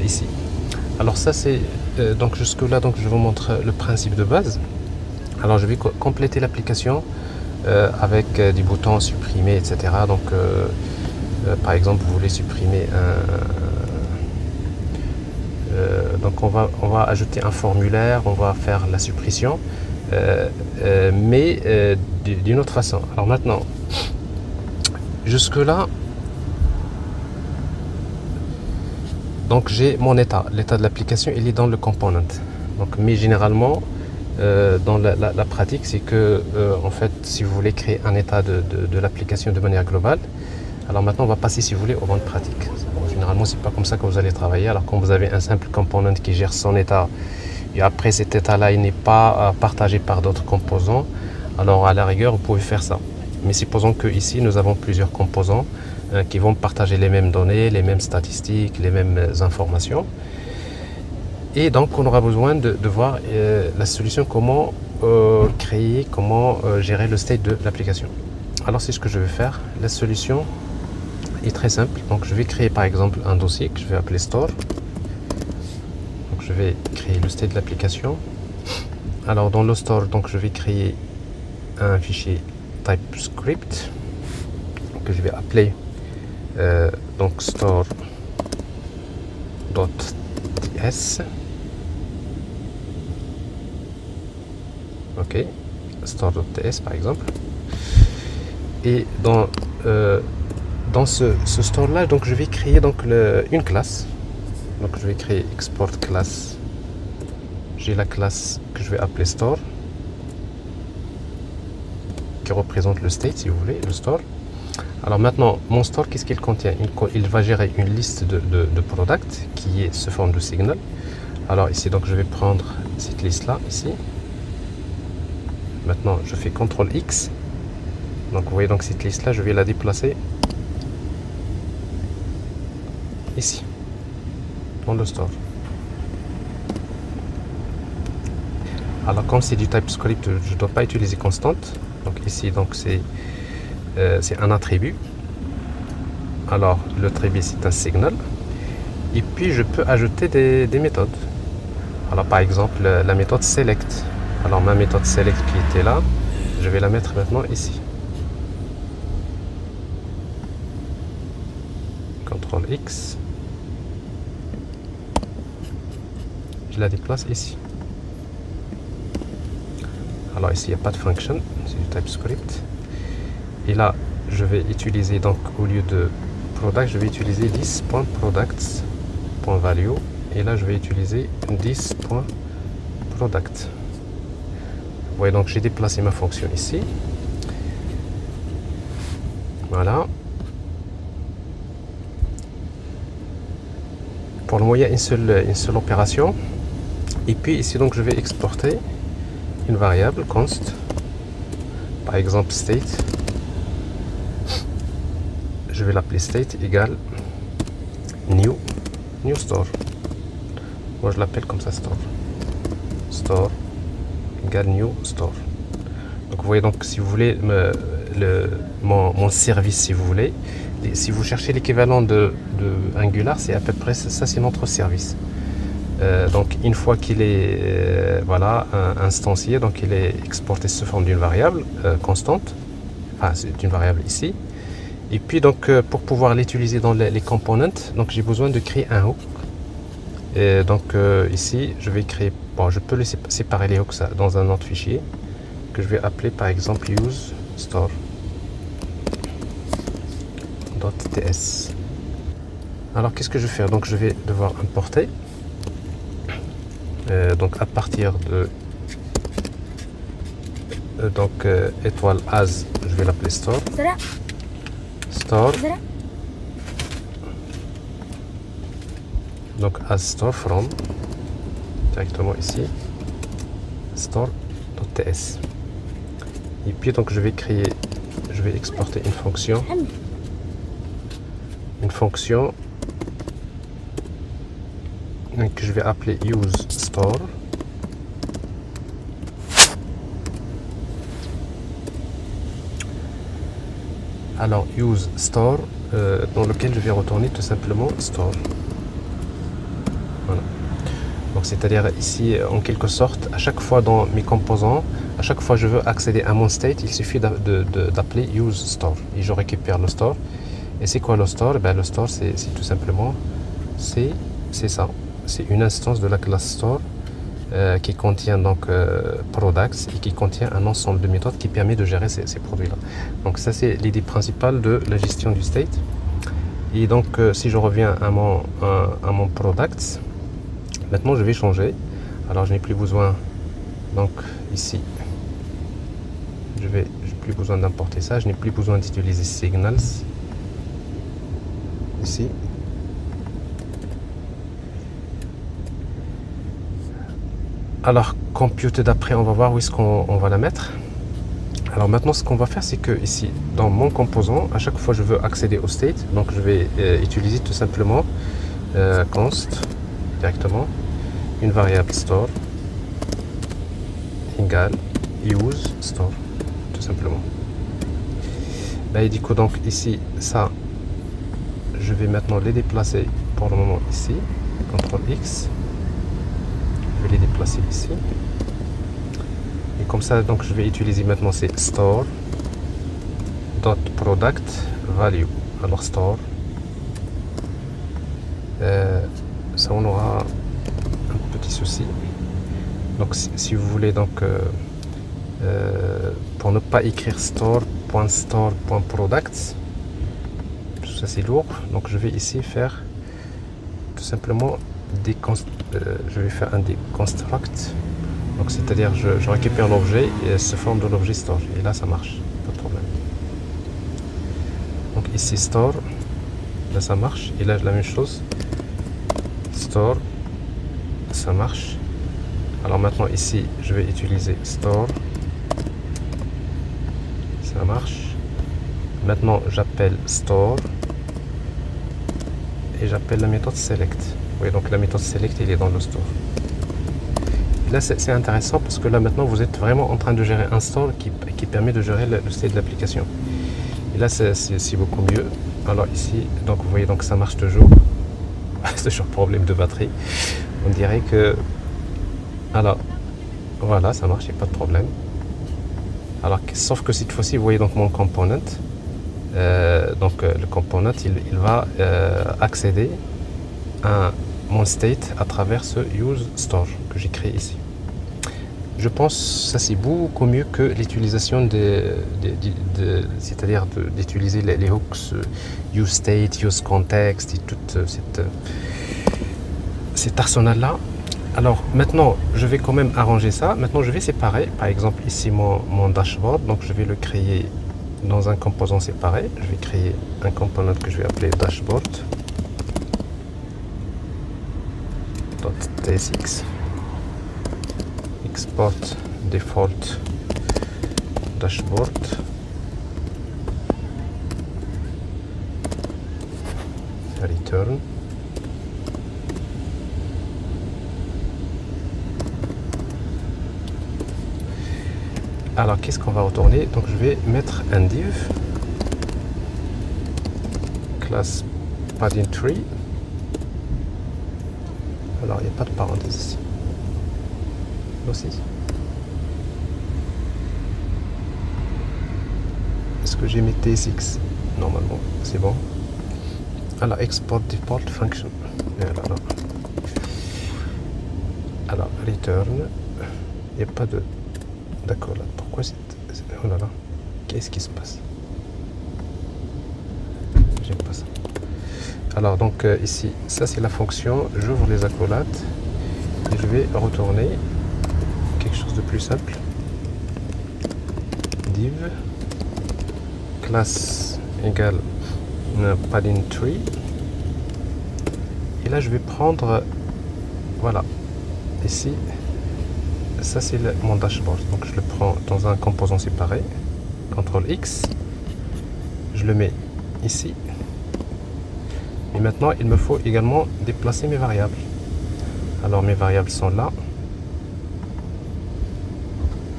ici. Alors ça c'est donc jusque là, donc je vous montre le principe de base. Alors je vais compléter l'application avec des boutons supprimer, etc. Donc par exemple vous voulez supprimer donc on va ajouter un formulaire, on va faire la suppression. Mais d'une autre façon. Alors maintenant, jusque là, donc j'ai mon état. L'état de l'application, il est dans le component. Donc, mais généralement, dans la pratique, c'est que en fait, si vous voulez créer un état de l'application de manière globale, alors maintenant, on va passer, si vous voulez, aux bonnes pratiques. Bon, généralement, c'est pas comme ça que vous allez travailler. Alors, quand vous avez un simple component qui gère son état, et après cet état-là, il n'est pas partagé par d'autres composants, alors à la rigueur, vous pouvez faire ça. Mais supposons que ici, nous avons plusieurs composants qui vont partager les mêmes données, les mêmes statistiques, les mêmes informations. Et donc, on aura besoin de voir la solution, comment créer, comment gérer le state de l'application. Alors, c'est ce que je vais faire. La solution est très simple. Donc, je vais créer par exemple un dossier que je vais appeler Store. Je vais créer le state de l'application. Alors dans le store, donc je vais créer un fichier TypeScript que je vais appeler donc store.ts. Ok, store.ts par exemple. Et dans ce store là, donc je vais créer donc une classe. Donc je vais créer export class. J'ai la classe que je vais appeler store, qui représente le state, si vous voulez, le store. Alors maintenant, mon store, qu'est-ce qu'il contient? Il va gérer une liste de products qui est sous forme de signal. Alors ici, donc je vais prendre cette liste-là, ici. Maintenant, je fais CTRL X. Donc vous voyez, donc cette liste-là, je vais la déplacer ici, dans le store. Alors comme c'est du TypeScript, je ne dois pas utiliser constante. Donc ici, donc c'est un attribut. Alors l'attribut c'est un signal. Et puis je peux ajouter des méthodes. Alors par exemple la méthode select. Alors ma méthode select qui était là, je vais la mettre maintenant ici. CTRL X. Je la déplace ici. Alors ici il n'y a pas de function, c'est du TypeScript. Et là je vais utiliser donc au lieu de product, je vais utiliser 10.products.value. Et là je vais utiliser 10.product. Vous voyez donc j'ai déplacé ma fonction ici. Voilà. Pour le moment il y a une seule opération. Et puis ici donc je vais exporter une variable const, par exemple state. Je vais l'appeler state égale new store. Moi je l'appelle comme ça store. Store égale new store. Donc vous voyez donc si vous voulez mon service, si vous voulez, si vous cherchez l'équivalent de Angular, c'est à peu près ça, c'est notre service. Donc une fois qu'il est voilà instancié, donc il est exporté sous forme d'une variable constante, enfin c'est une variable ici. Et puis donc pour pouvoir l'utiliser dans les components, donc j'ai besoin de créer un hook. Et donc ici je vais créer, bon je peux le séparer les hooks dans un autre fichier que je vais appeler par exemple use store.ts. Alors qu'est-ce que je vais faire? Donc je vais devoir importer. Donc à partir de étoile as, je vais l'appeler store. Donc as store from, directement ici, store.ts. Et puis donc je vais exporter une fonction que je vais appeler use store. Alors use store dans lequel je vais retourner tout simplement store. Voilà. Donc c'est-à-dire ici en quelque sorte à chaque fois dans mes composants, à chaque fois je veux accéder à mon state, il suffit d'appeler use store et je récupère le store. Et c'est quoi le store? Ben, le store c'est tout simplement c'est ça. C'est une instance de la classe store qui contient donc products et qui contient un ensemble de méthodes qui permet de gérer ces produits-là. Donc ça c'est l'idée principale de la gestion du state. Et donc si je reviens à mon products, maintenant je vais changer. Alors je n'ai plus besoin, donc ici, je n'ai plus besoin d'importer ça, je n'ai plus besoin d'utiliser signals. Ici. Alors, compute d'après, on va voir où est-ce qu'on va la mettre. Alors maintenant, ce qu'on va faire, c'est que ici, dans mon composant, à chaque fois je veux accéder au state, donc je vais utiliser tout simplement const, directement, une variable store, égale use store, tout simplement. Là, et du coup, donc ici, ça, je vais maintenant les déplacer pour le moment ici, CTRL X. Je vais les déplacer ici et comme ça donc je vais utiliser maintenant c'est store.product value. Alors store, ça on aura un petit souci. Donc si vous voulez donc pour ne pas écrire store.store.products, ça c'est lourd, donc je vais ici faire tout simplement je vais faire un deconstruct, donc c'est-à-dire je récupère l'objet et elle se forme de l'objet store et là ça marche, pas de problème. Donc ici store, là ça marche et là la même chose, store, ça marche. Alors maintenant ici je vais utiliser store, ça marche. Maintenant j'appelle store et j'appelle la méthode select. Oui, donc la méthode select il est dans le store. Et là c'est intéressant parce que là maintenant vous êtes vraiment en train de gérer un store qui permet de gérer le state de l'application. Et là c'est beaucoup mieux. Alors ici donc vous voyez donc ça marche toujours. C'est toujours problème de batterie. On dirait que Alors, voilà, ça marche, il n'y a pas de problème. Alors, sauf que cette fois-ci, vous voyez donc mon component. Le component, il va accéder à mon state à travers ce use store que j'ai créé ici. Je pense que ça c'est beaucoup mieux que l'utilisation c'est-à-dire d'utiliser les hooks use state, use context et tout cet arsenal-là. Alors maintenant, je vais quand même arranger ça. Maintenant, je vais séparer, par exemple ici mon dashboard. Donc je vais le créer dans un composant séparé. Je vais créer un component que je vais appeler dashboard.tsx. Export default dashboard. Return. Alors, qu'est-ce qu'on va retourner? Donc, je vais mettre un div classe padding tree. Alors, il n'y a pas de parenthèse ici. Aussi. Est-ce que j'ai mis TSX? Normalement, c'est bon. Alors, export default function. Alors, return. Il n'y a pas de. D'accord, là. Pourquoi c'est. Oh là là. Qu'est-ce qui se passe? J'aime pas ça. Alors, donc, ici, ça c'est la fonction. J'ouvre les accolades et je vais retourner quelque chose de plus simple. Div classe égale padding tree. Et là, je vais prendre. Voilà. Ici. Ça c'est mon dashboard, donc je le prends dans un composant séparé, CTRL X, je le mets ici, et maintenant il me faut également déplacer mes variables. Alors mes variables sont là,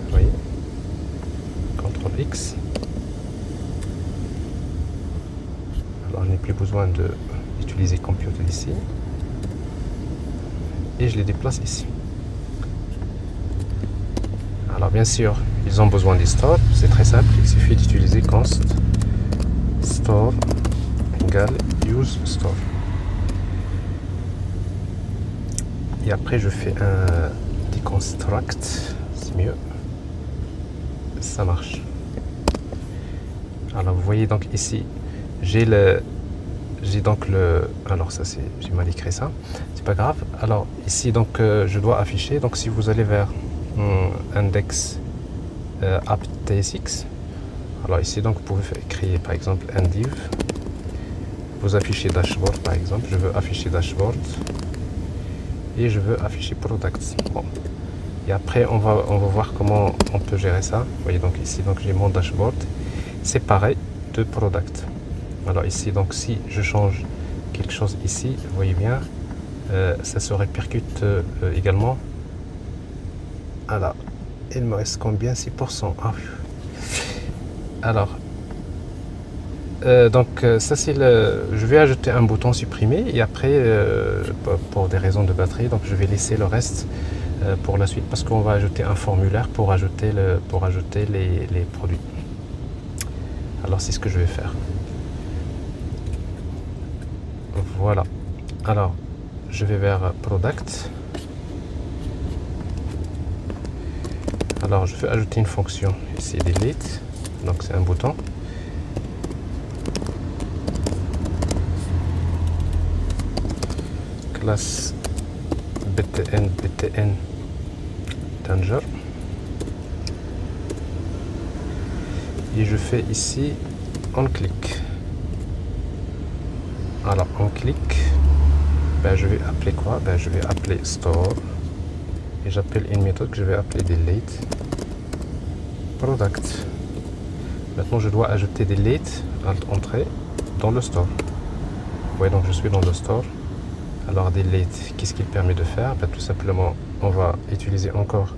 vous voyez, CTRL X, alors je n'ai plus besoin d'utiliser compute ici, et je les déplace ici. Alors bien sûr, ils ont besoin des stores, c'est très simple, il suffit d'utiliser const store égale use store. Et après je fais un deconstruct, c'est mieux, ça marche. Alors vous voyez donc ici, j'ai donc le, alors ça c'est, j'ai mal écrit ça, c'est pas grave. Alors ici donc je dois afficher, donc si vous allez vers index app tsx, alors ici donc vous pouvez créer par exemple un div, vous affichez dashboard par exemple, je veux afficher dashboard et je veux afficher product. Bon. Et après on va voir comment on peut gérer ça. Vous voyez donc ici donc j'ai mon dashboard séparé de product. Alors ici donc si je change quelque chose ici, vous voyez bien, ça se répercute également. Alors, il me reste combien? 6%. Ah oui. Alors, ça c'est le. Je vais ajouter un bouton supprimer et après, pour des raisons de batterie, donc je vais laisser le reste pour la suite parce qu'on va ajouter un formulaire pour ajouter les produits. Alors c'est ce que je vais faire. Voilà. Alors, je vais vers product. Alors je vais ajouter une fonction ici delete, donc c'est un bouton. Classe btn danger. Et je fais ici on click. Alors on click, ben, je vais appeler quoi? Ben, je vais appeler store. Et j'appelle une méthode que je vais appeler delete product. Maintenant je dois ajouter delete alt entrée dans le store. Vous voyez donc je suis dans le store. Alors delete, qu'est-ce qu'il permet de faire? Ben, tout simplement on va utiliser encore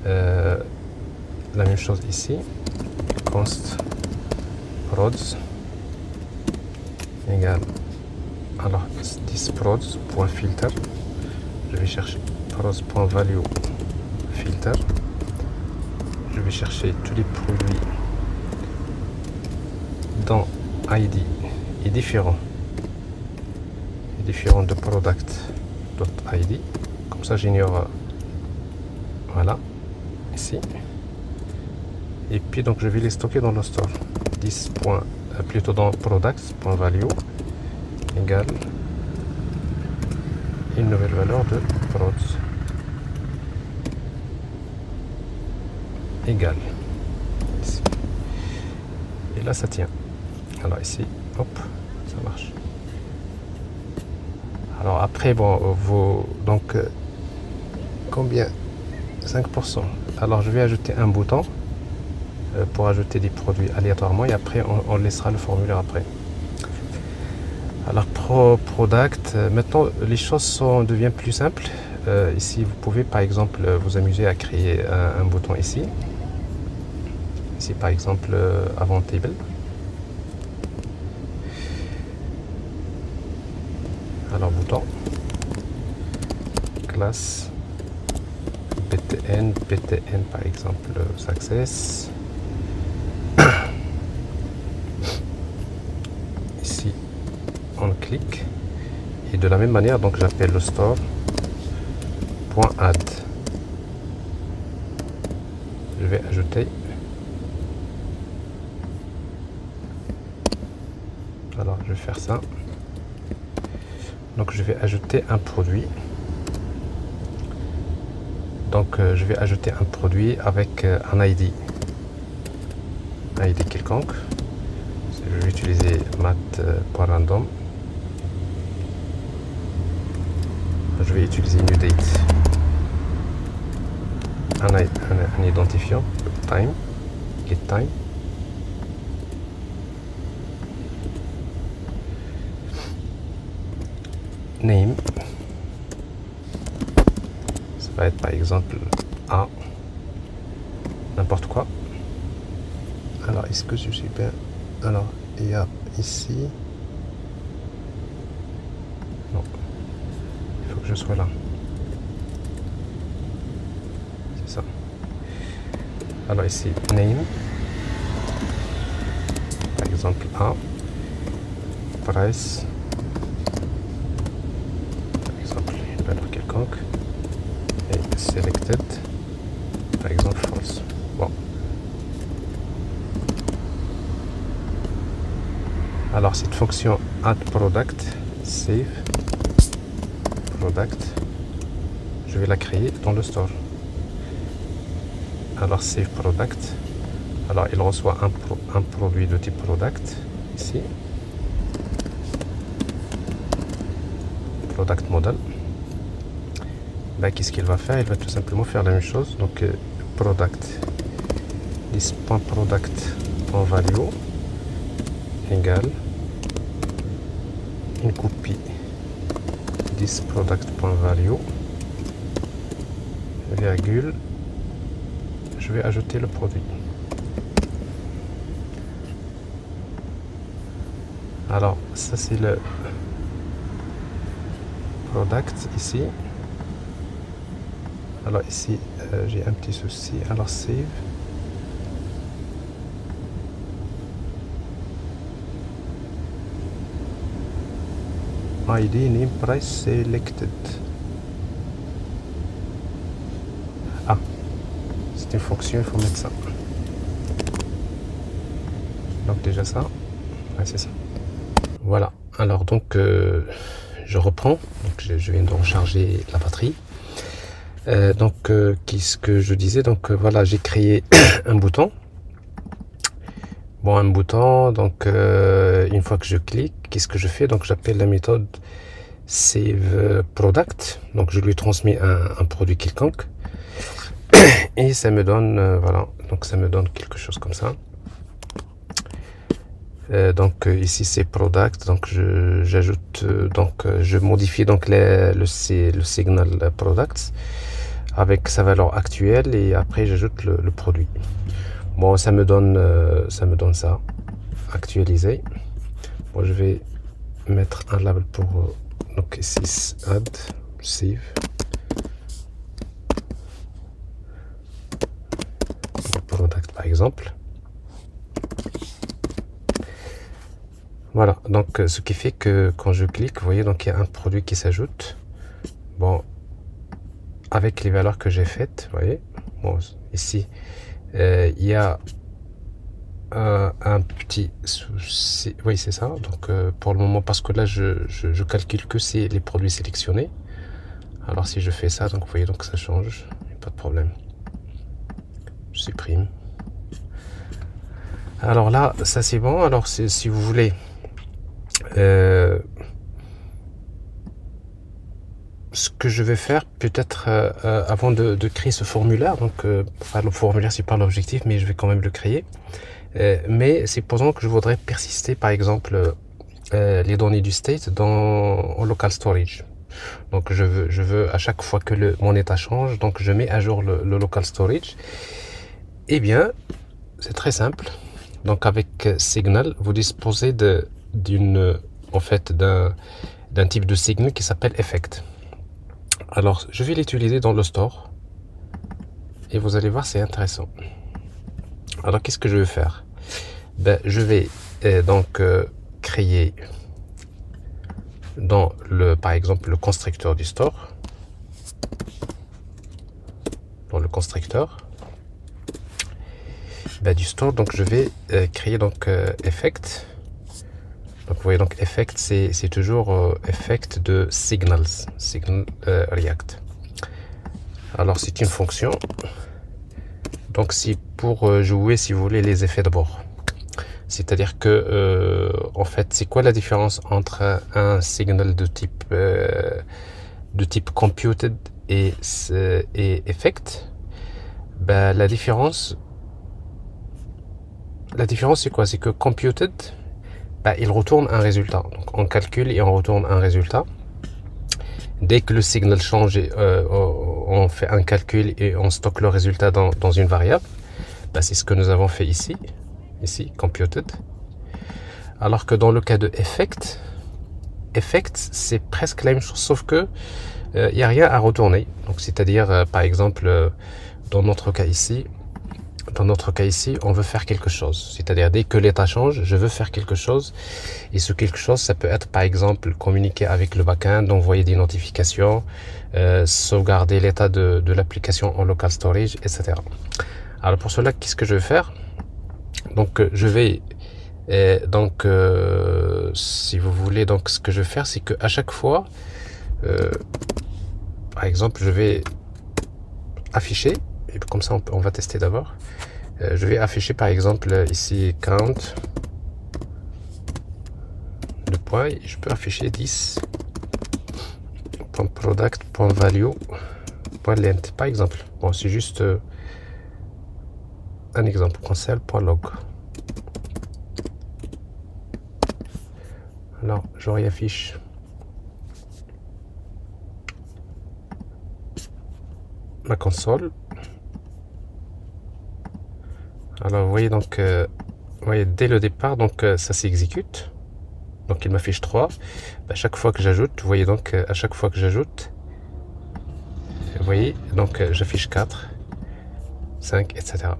la même chose ici, const prods égale, alors this prods.filter, je vais chercher prods.value filter. Je vais chercher tous les produits dans ID est différent de product.id. Comme ça j'ignore, voilà, ici. Et puis donc je vais les stocker dans le store. 10 plutôt dans products.value égale une nouvelle valeur de prod égale ici. Et là ça tient. Alors ici, hop, ça marche. Alors après, bon, donc combien? 5%. Alors je vais ajouter un bouton pour ajouter des produits aléatoirement et après on laissera le formulaire après. Alors product, maintenant les choses deviennent plus simples. Ici vous pouvez par exemple vous amuser à créer un bouton ici. Ici par exemple avant table. Alors bouton, classe, btn par exemple, success. Ici, on clique et de la même manière, donc j'appelle le store.add. Je vais ajouter. Alors je vais faire ça. Donc je vais ajouter un produit. Donc je vais ajouter un produit avec un ID quelconque. Je vais utiliser mat.random. Je vais utiliser new date. Un identifiant, time, get time. Name, ça va être par exemple A, n'importe quoi. Alors est-ce que je suis bien? Alors il y a ici, non, il faut que je sois là, c'est ça. Alors ici name, par exemple A, price, quelconque, et selected, par exemple false. Bon. Alors cette fonction add product, save product, je vais la créer dans le store. Alors save product, alors il reçoit un produit de type product ici, product model. Ben, qu'est-ce qu'il va faire? Il va tout simplement faire la même chose. Donc product, this.product.value égale une copie this.product.value virgule, je vais ajouter le produit. Alors ça c'est le product ici. Alors ici j'ai un petit souci, alors save. ID name price selected. Ah, c'est une fonction, il faut mettre ça. Donc déjà ça, ouais, c'est ça. Voilà, alors donc je reprends, donc je viens de recharger la batterie. Donc qu'est-ce que je disais, donc voilà, j'ai créé un bouton. Bon, un bouton, donc une fois que je clique, qu'est-ce que je fais? Donc j'appelle la méthode save product, donc je lui transmets un produit quelconque et ça me donne voilà, donc ça me donne quelque chose comme ça. Donc ici c'est product, donc j'ajoute donc je modifie donc le signal product avec sa valeur actuelle et après j'ajoute le produit. Bon, ça me donne ça actualisé. Bon, je vais mettre un label pour donc ici add save. exemple. Voilà, donc ce qui fait que quand je clique, vous voyez, donc il y a un produit qui s'ajoute. Bon, avec les valeurs que j'ai faites, vous voyez. Bon, ici, il y a un petit souci. Oui, c'est ça. Donc pour le moment, parce que là, je calcule que c'est les produits sélectionnés. Alors si je fais ça, donc vous voyez, donc ça change, pas de problème. Je supprime. Alors là, ça c'est bon. Alors si vous voulez ce que je vais faire peut-être avant de créer ce formulaire, donc enfin, le formulaire c'est pas l'objectif, mais je vais quand même le créer. Mais supposons que je voudrais persister par exemple les données du state en local storage. Donc je veux à chaque fois que mon état change, donc je mets à jour le local storage. Eh bien, c'est très simple. Donc avec Signal, vous disposez d'un type de signal qui s'appelle effect. Alors, je vais l'utiliser dans le store. Et vous allez voir, c'est intéressant. Alors, qu'est-ce que je vais faire? Ben, je vais donc créer par exemple, le constructeur du store. Dans le constructeur du store, donc je vais créer donc effect. Donc vous voyez, donc effect c'est toujours effect de signal React. Alors c'est une fonction. Donc c'est pour jouer, si vous voulez, les effets de bord. C'est-à-dire que en fait, c'est quoi la différence entre un signal de type computed et effect? Ben, la différence c'est quoi? C'est que computed, ben, il retourne un résultat. Donc on calcule et on retourne un résultat. Dès que le signal change, on fait un calcul et on stocke le résultat dans une variable. Ben, c'est ce que nous avons fait ici, computed. Alors que dans le cas de effect c'est presque la même chose, sauf que il n'y a rien à retourner. Donc c'est-à-dire par exemple dans notre cas ici, on veut faire quelque chose. C'est-à-dire dès que l'état change, je veux faire quelque chose. Et ce quelque chose, ça peut être par exemple communiquer avec le backend, envoyer des notifications, sauvegarder l'état de l'application en local storage, etc. Alors pour cela, qu'est-ce que je vais faire? Donc je vais si vous voulez, donc ce que je vais faire, c'est que à chaque fois, par exemple, je vais afficher, et comme ça on va tester d'abord. Je vais afficher par exemple ici count de points, et je peux afficher 10 .product.value.length par exemple. Bon, c'est juste un exemple. Console.log. Alors je réaffiche ma console. Alors vous voyez donc vous voyez, dès le départ, donc ça s'exécute. Donc il m'affiche 3. À chaque fois que j'ajoute, vous voyez donc à chaque fois que j'ajoute, vous voyez, donc j'affiche 4, 5, etc.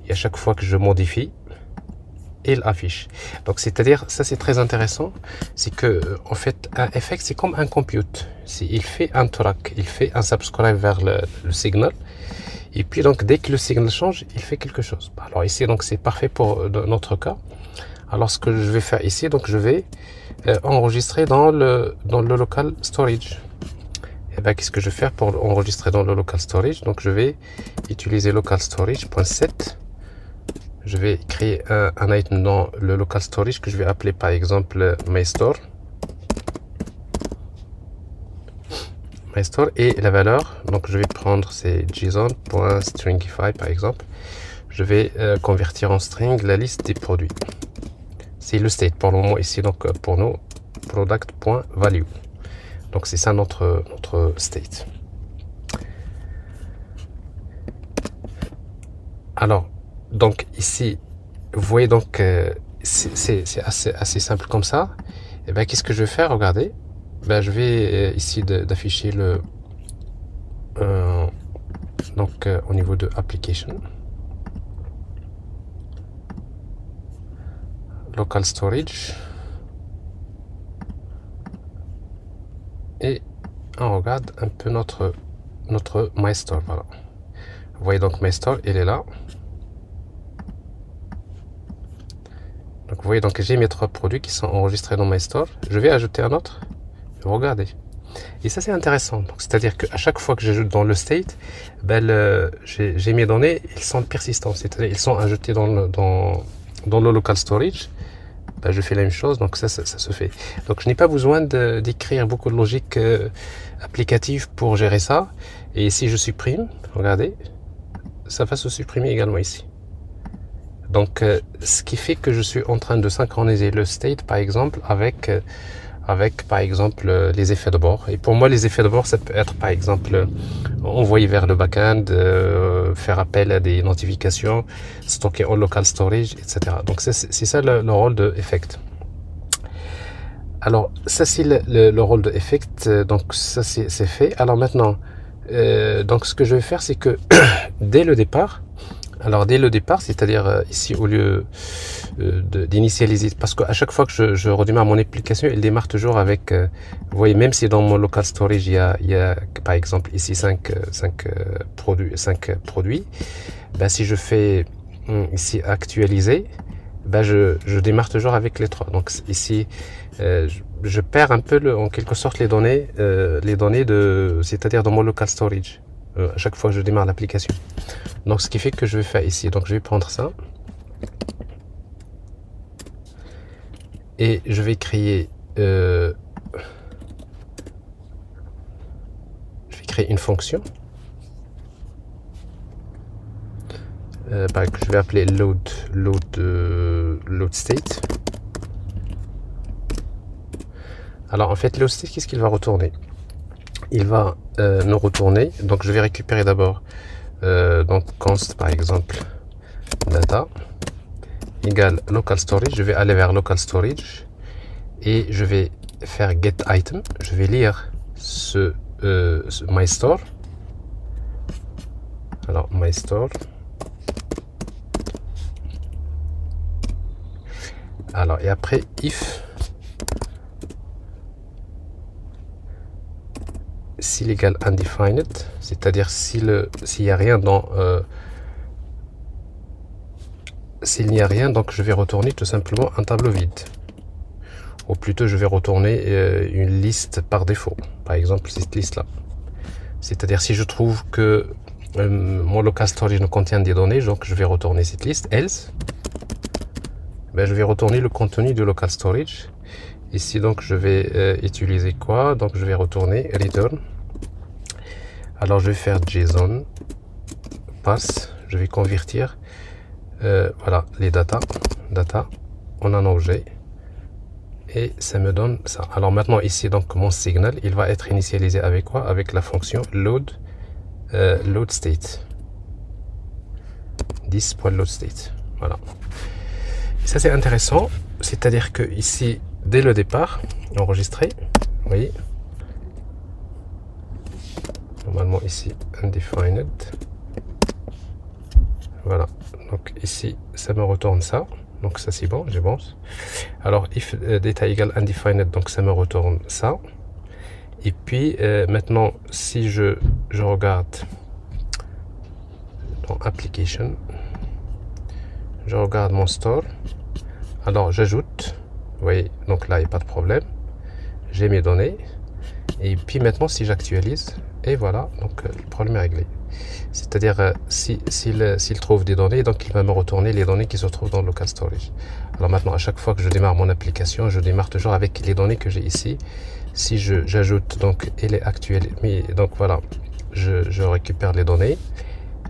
Et à chaque fois que je modifie, il affiche. Donc c'est-à-dire, ça c'est très intéressant, c'est que en fait un effect c'est comme un compute. Il fait un track, il fait un subscribe vers le signal. Et puis donc dès que le signal change, il fait quelque chose. Alors ici donc c'est parfait pour notre cas. Alors ce que je vais faire ici, donc je vais enregistrer dans le local storage. Et bien qu'est-ce que je vais faire pour enregistrer dans le local storage? Donc je vais utiliser local storage.set. Je vais créer un item dans le local storage que je vais appeler par exemple MyStore. Et la valeur, donc je vais prendre c'est json.stringify par exemple. Je vais convertir en string la liste des produits. C'est le state pour le moment ici, donc pour nous product.value. Donc c'est ça notre state. Alors donc ici vous voyez donc c'est assez simple comme ça. Et ben qu'est-ce que je vais faire? Regardez. Ben, je vais ici d'afficher le au niveau de application. local storage. Et on regarde un peu notre MyStore. Voilà. Vous voyez donc MyStore, il est là. Donc vous voyez, donc j'ai mes 3 produits qui sont enregistrés dans MyStore. Je vais ajouter un autre. Regardez. Et ça c'est intéressant. C'est-à-dire qu'à chaque fois que j'ajoute dans le state, ben j'ai mes données, ils sont persistants. C'est-à-dire ils sont ajoutés dans le local storage. Ben, je fais la même chose, donc ça se fait. Donc je n'ai pas besoin d'écrire beaucoup de logique applicative pour gérer ça. Et si je supprime, regardez, ça va se supprimer également ici. Donc ce qui fait que je suis en train de synchroniser le state par exemple avec par exemple les effets de bord. Et pour moi les effets de bord ça peut être par exemple envoyer vers le backend, faire appel à des notifications, stocker en local storage, etc. Donc c'est ça le rôle de effect. Alors ça c'est le rôle de effect, donc ça c'est fait. Alors maintenant donc ce que je vais faire c'est que dès le départ, c'est-à-dire ici au lieu d'initialiser, parce qu'à chaque fois que je redémarre mon application, elle démarre toujours avec, vous voyez, même si dans mon local storage il y a par exemple ici 5 produits, ben, si je fais ici actualiser, ben, je démarre toujours avec les 3. Donc ici je perds un peu en quelque sorte les données c'est-à-dire dans mon local storage. À chaque fois que je démarre l'application. Donc ce qui fait que je vais faire ici, donc je vais prendre ça et je vais créer une fonction que je vais appeler load state. Alors en fait load state, qu'est-ce qu'il va retourner? Il va nous retourner, donc je vais récupérer d'abord donc const par exemple data égale local storage. Je vais aller vers local storage et je vais faire get item. Je vais lire ce MyStore. Alors MyStore. Alors et après if s'il égale undefined, c'est-à-dire s'il n'y a rien dans s'il n'y a rien, donc je vais retourner tout simplement un tableau vide, ou plutôt je vais retourner une liste par défaut, par exemple cette liste là. C'est-à-dire si je trouve que mon local storage ne contient des données, donc je vais retourner cette liste. Else, ben, je vais retourner le contenu du local storage. Ici donc je vais utiliser quoi? Donc je vais retourner return. Alors je vais faire JSON pass, je vais convertir voilà les data en un objet et ça me donne ça. Alors maintenant ici donc mon signal il va être initialisé avec quoi? Avec la fonction load state, this.loadState. Voilà, et ça c'est intéressant, c'est-à-dire que ici dès le départ enregistré, vous voyez, normalement ici undefined, voilà, donc ici ça me retourne ça, donc ça c'est bon, j'ai bon. Alors if data égale undefined, donc ça me retourne ça. Et puis maintenant si je regarde dans application, je regarde mon store, alors j'ajoute, vous voyez, donc là il n'y a pas de problème, j'ai mes données. Et puis maintenant si j'actualise, et voilà, donc le problème est réglé. C'est-à-dire s'il trouve des données, donc il va me retourner les données qui se trouvent dans le local storage. Alors maintenant à chaque fois que je démarre mon application, je démarre toujours avec les données que j'ai ici. Si j'ajoute, donc elle est actuelle, mais donc voilà, je récupère les données,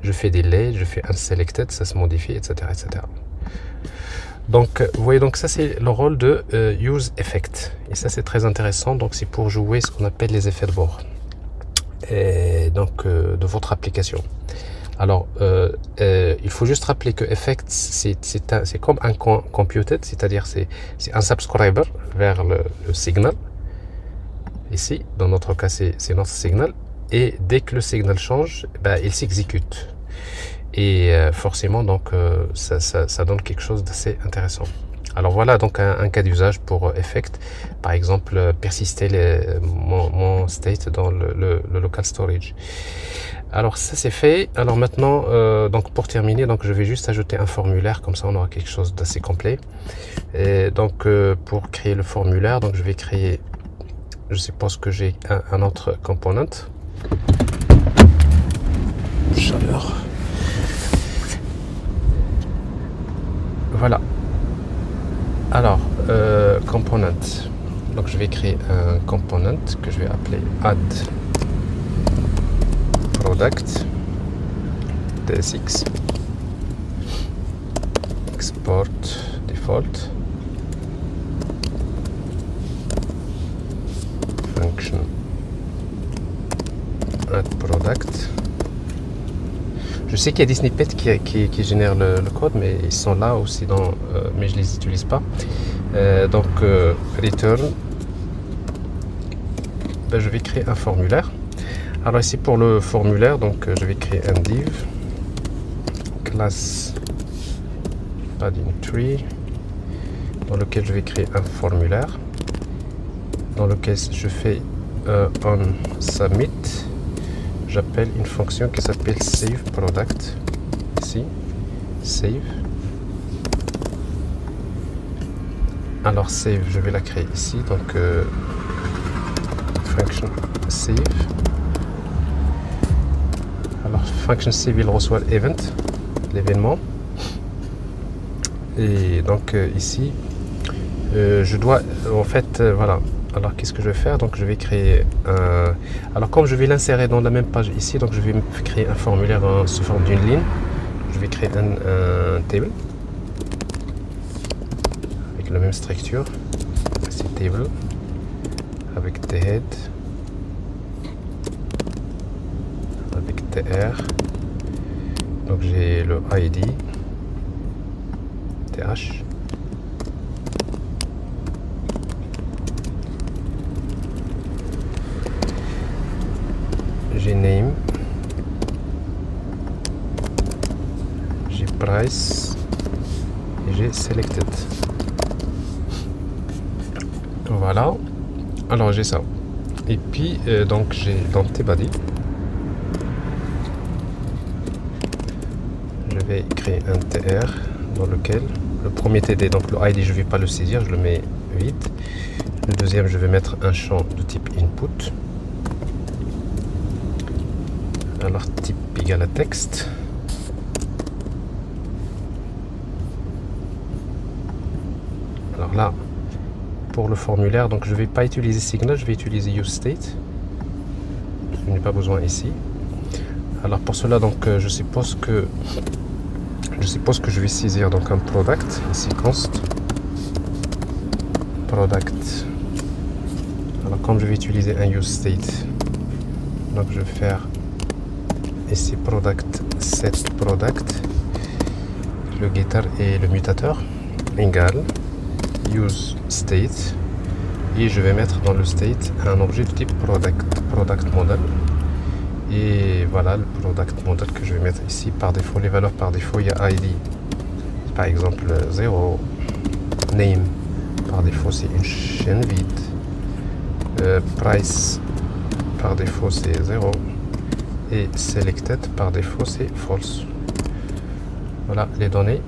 je fais des lays, je fais un selected, ça se modifie, etc., etc. Donc vous voyez, donc ça c'est le rôle de use effect, et ça c'est très intéressant. Donc c'est pour jouer ce qu'on appelle les effets de bord et donc de votre application. Alors il faut juste rappeler que effect c'est comme un computed, c'est-à-dire c'est un subscriber vers le signal. Ici dans notre cas c'est notre signal, et dès que le signal change, ben, il s'exécute. Et forcément donc ça donne quelque chose d'assez intéressant. Alors voilà donc un cas d'usage pour Effect. Par exemple, persister mon state dans le local storage. Alors ça c'est fait. Alors maintenant, donc pour terminer, donc je vais juste ajouter un formulaire, comme ça on aura quelque chose d'assez complet. Et donc pour créer le formulaire, donc je vais créer, je suppose que j'ai un autre component. Chaleur. Voilà. Alors, component. Donc je vais créer un component que je vais appeler add product tsx export default function add product. Je sais qu'il y a des snippets qui génèrent le code, mais ils sont là aussi dans, mais je les utilise pas. Donc return, ben, je vais créer un formulaire. Alors ici pour le formulaire, donc je vais créer un div class padding tree dans lequel je vais créer un formulaire dans lequel je fais on submit. J'appelle une fonction qui s'appelle save product. Ici, save. Alors save, je vais la créer ici. Donc function save. Alors function save, il reçoit l'event, l'événement. Et donc ici, je dois en fait voilà. Alors qu'est-ce que je vais faire? Donc je vais créer un... Alors comme je vais l'insérer dans la même page ici, donc je vais créer un formulaire sous forme d'une ligne. Je vais créer un table avec la même structure. Ici table avec thead, avec tr. Donc j'ai le id, th. J'ai name, j'ai price et j'ai selected. Voilà. Alors j'ai ça. Et puis donc j'ai dans tbody, je vais créer un tr dans lequel le premier td, donc le id je vais pas le saisir, je le mets vide. Le deuxième je vais mettre un champ de type input. Alors type égal à texte. Alors là, pour le formulaire, donc je vais pas utiliser signal, je vais utiliser useState. Je n'ai pas besoin ici. Alors pour cela, donc je suppose que je vais saisir donc un product, ici const product. Alors comme je vais utiliser un useState, donc je vais faire ici product set product, le getter et le mutateur égal use state, et je vais mettre dans le state un objet de type product model. Et voilà le product model que je vais mettre ici. Par défaut, les valeurs par défaut, il y a id par exemple 0, name par défaut c'est une chaîne vide, price par défaut c'est 0 et selected par défaut c'est false. Voilà les données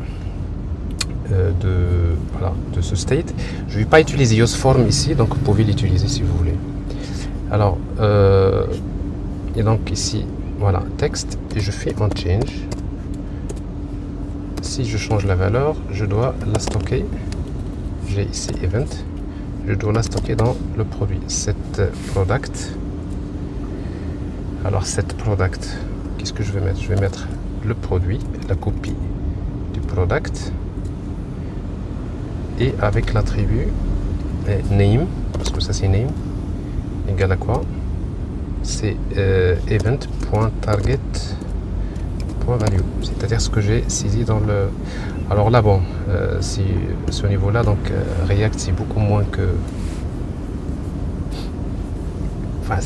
de ce state. Je ne vais pas utiliser useForm ici, donc vous pouvez l'utiliser si vous voulez. Alors et donc ici voilà texte, et je fais un change. Si je change la valeur, je dois la stocker. J'ai ici event, je dois la stocker dans le produit set product. Alors set product, qu'est-ce que je vais mettre? Je vais mettre le produit, la copie du product, et avec l'attribut name, parce que ça c'est name, égal à quoi? C'est event.target.value, c'est-à-dire ce que j'ai saisi dans le... Alors là bon, si ce niveau là, donc React c'est beaucoup moins que... Enfin,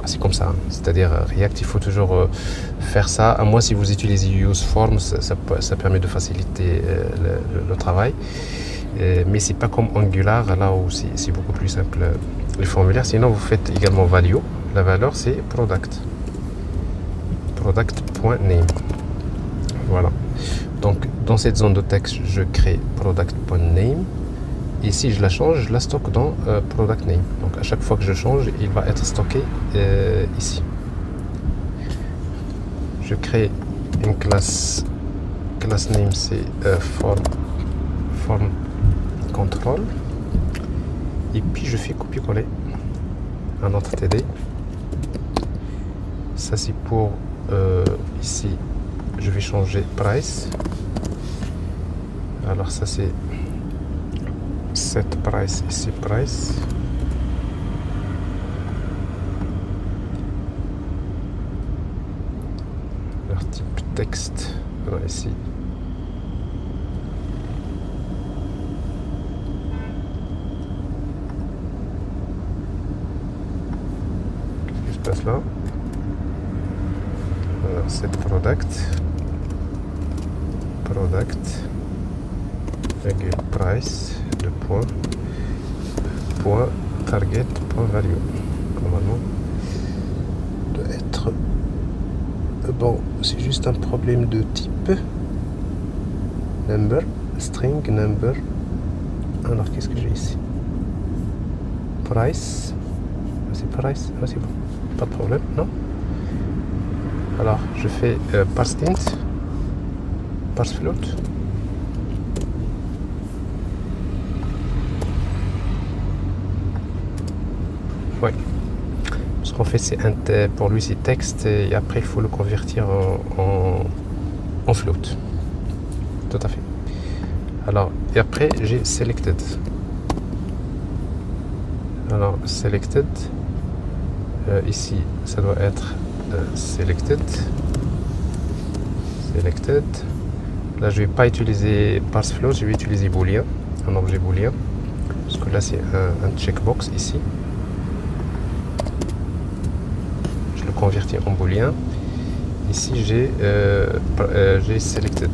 c'est comme ça, c'est-à-dire React il faut toujours faire ça, à moins si vous utilisez useForm, ça permet de faciliter le travail. Mais c'est pas comme Angular, là où c'est beaucoup plus simple les formulaires. Sinon, vous faites également value. La valeur, c'est product. Product.name. Voilà. Donc, dans cette zone de texte, je crée product.name. Et si je la change, je la stocke dans product name. Donc, à chaque fois que je change, il va être stocké ici. Je crée une classe. Class name, c'est form control. Et puis, je fais copier-coller à notre TD. Ça, c'est pour ici. Je vais changer price. Alors ça c'est set price, ici price. Leur type texte, alors ici. Qu'est-ce qui se passe là? Alors set product. Product égale price de point target value. Normalement doit être bon, c'est juste un problème de type number, string number. Alors qu'est-ce que j'ai ici? Price, c'est price, ah, c'est bon, pas de problème, non? Alors je fais parse int, parse float. Ouais, parce qu'en fait c'est pour lui c'est texte et après il faut le convertir en float. Tout à fait. Alors et après j'ai selected. Alors selected, ici ça doit être selected. Là je vais pas utiliser parse float, je vais utiliser boolean, un objet boolean, parce que là c'est un checkbox ici. Converti en booléen. Ici j'ai selected.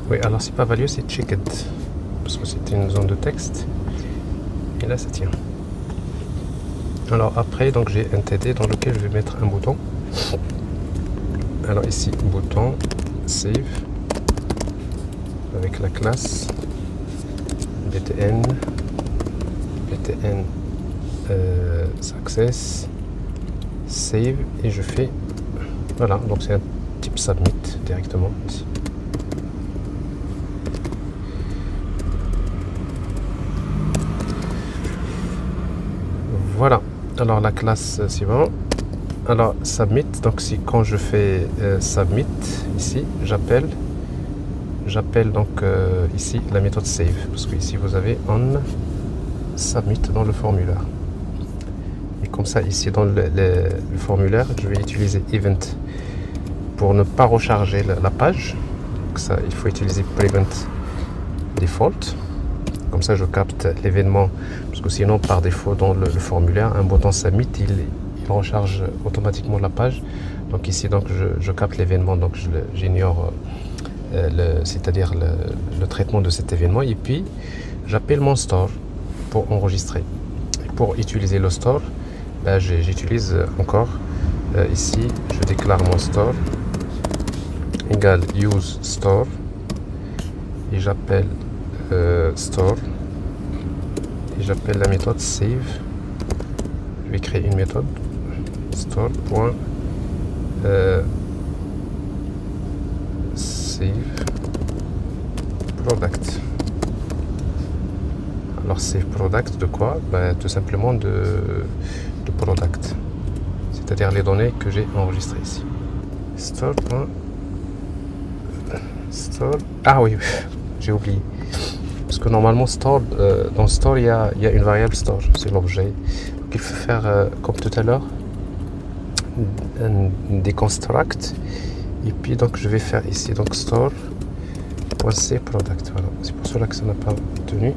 Oui, alors c'est pas value, c'est checked parce que c'était une zone de texte et là ça tient. Alors après donc j'ai un TD dans lequel je vais mettre un bouton. Alors ici bouton save avec la classe btn success save et je fais voilà, donc c'est un type submit directement ici. Voilà, alors la classe c'est bon. Alors submit, donc c'est quand je fais submit ici, j'appelle donc ici la méthode save, parce que ici vous avez on submit dans le formulaire. Comme ça, ici dans le formulaire, je vais utiliser event pour ne pas recharger la page. Donc ça, il faut utiliser prevent default. Comme ça, je capte l'événement, parce que sinon, par défaut, dans le formulaire, un bouton submit, il recharge automatiquement la page. Donc ici, donc je capte l'événement, donc j'ignore c'est-à-dire le traitement de cet événement. Et puis, j'appelle mon store pour enregistrer. Et pour utiliser le store, là j'utilise encore ici je déclare mon store égale use store et j'appelle store et j'appelle la méthode save. Je vais créer une méthode store.save. Save product. Alors save product de quoi? Tout simplement de product, c'est-à-dire les données que j'ai enregistrées ici. Store. Ah oui, j'ai oublié. Parce que normalement store, dans store il y a une variable store, c'est l'objet. Donc il faut faire comme tout à l'heure un deconstruct et puis donc je vais faire ici donc store.save product. Voilà, c'est pour cela que ça n'a pas tenu.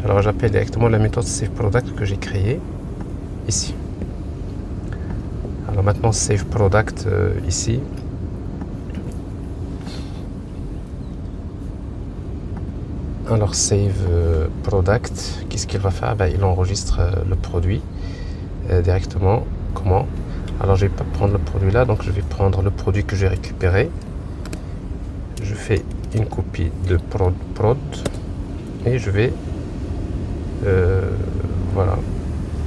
Alors j'appelle directement la méthode save product que j'ai créée ici. Alors maintenant save product ici. Alors save product, qu'est-ce qu'il va faire? Il enregistre le produit directement. Comment? Alors je vais pas prendre le produit là, donc je vais prendre le produit que j'ai récupéré. Je fais une copie de prod et je vais voilà,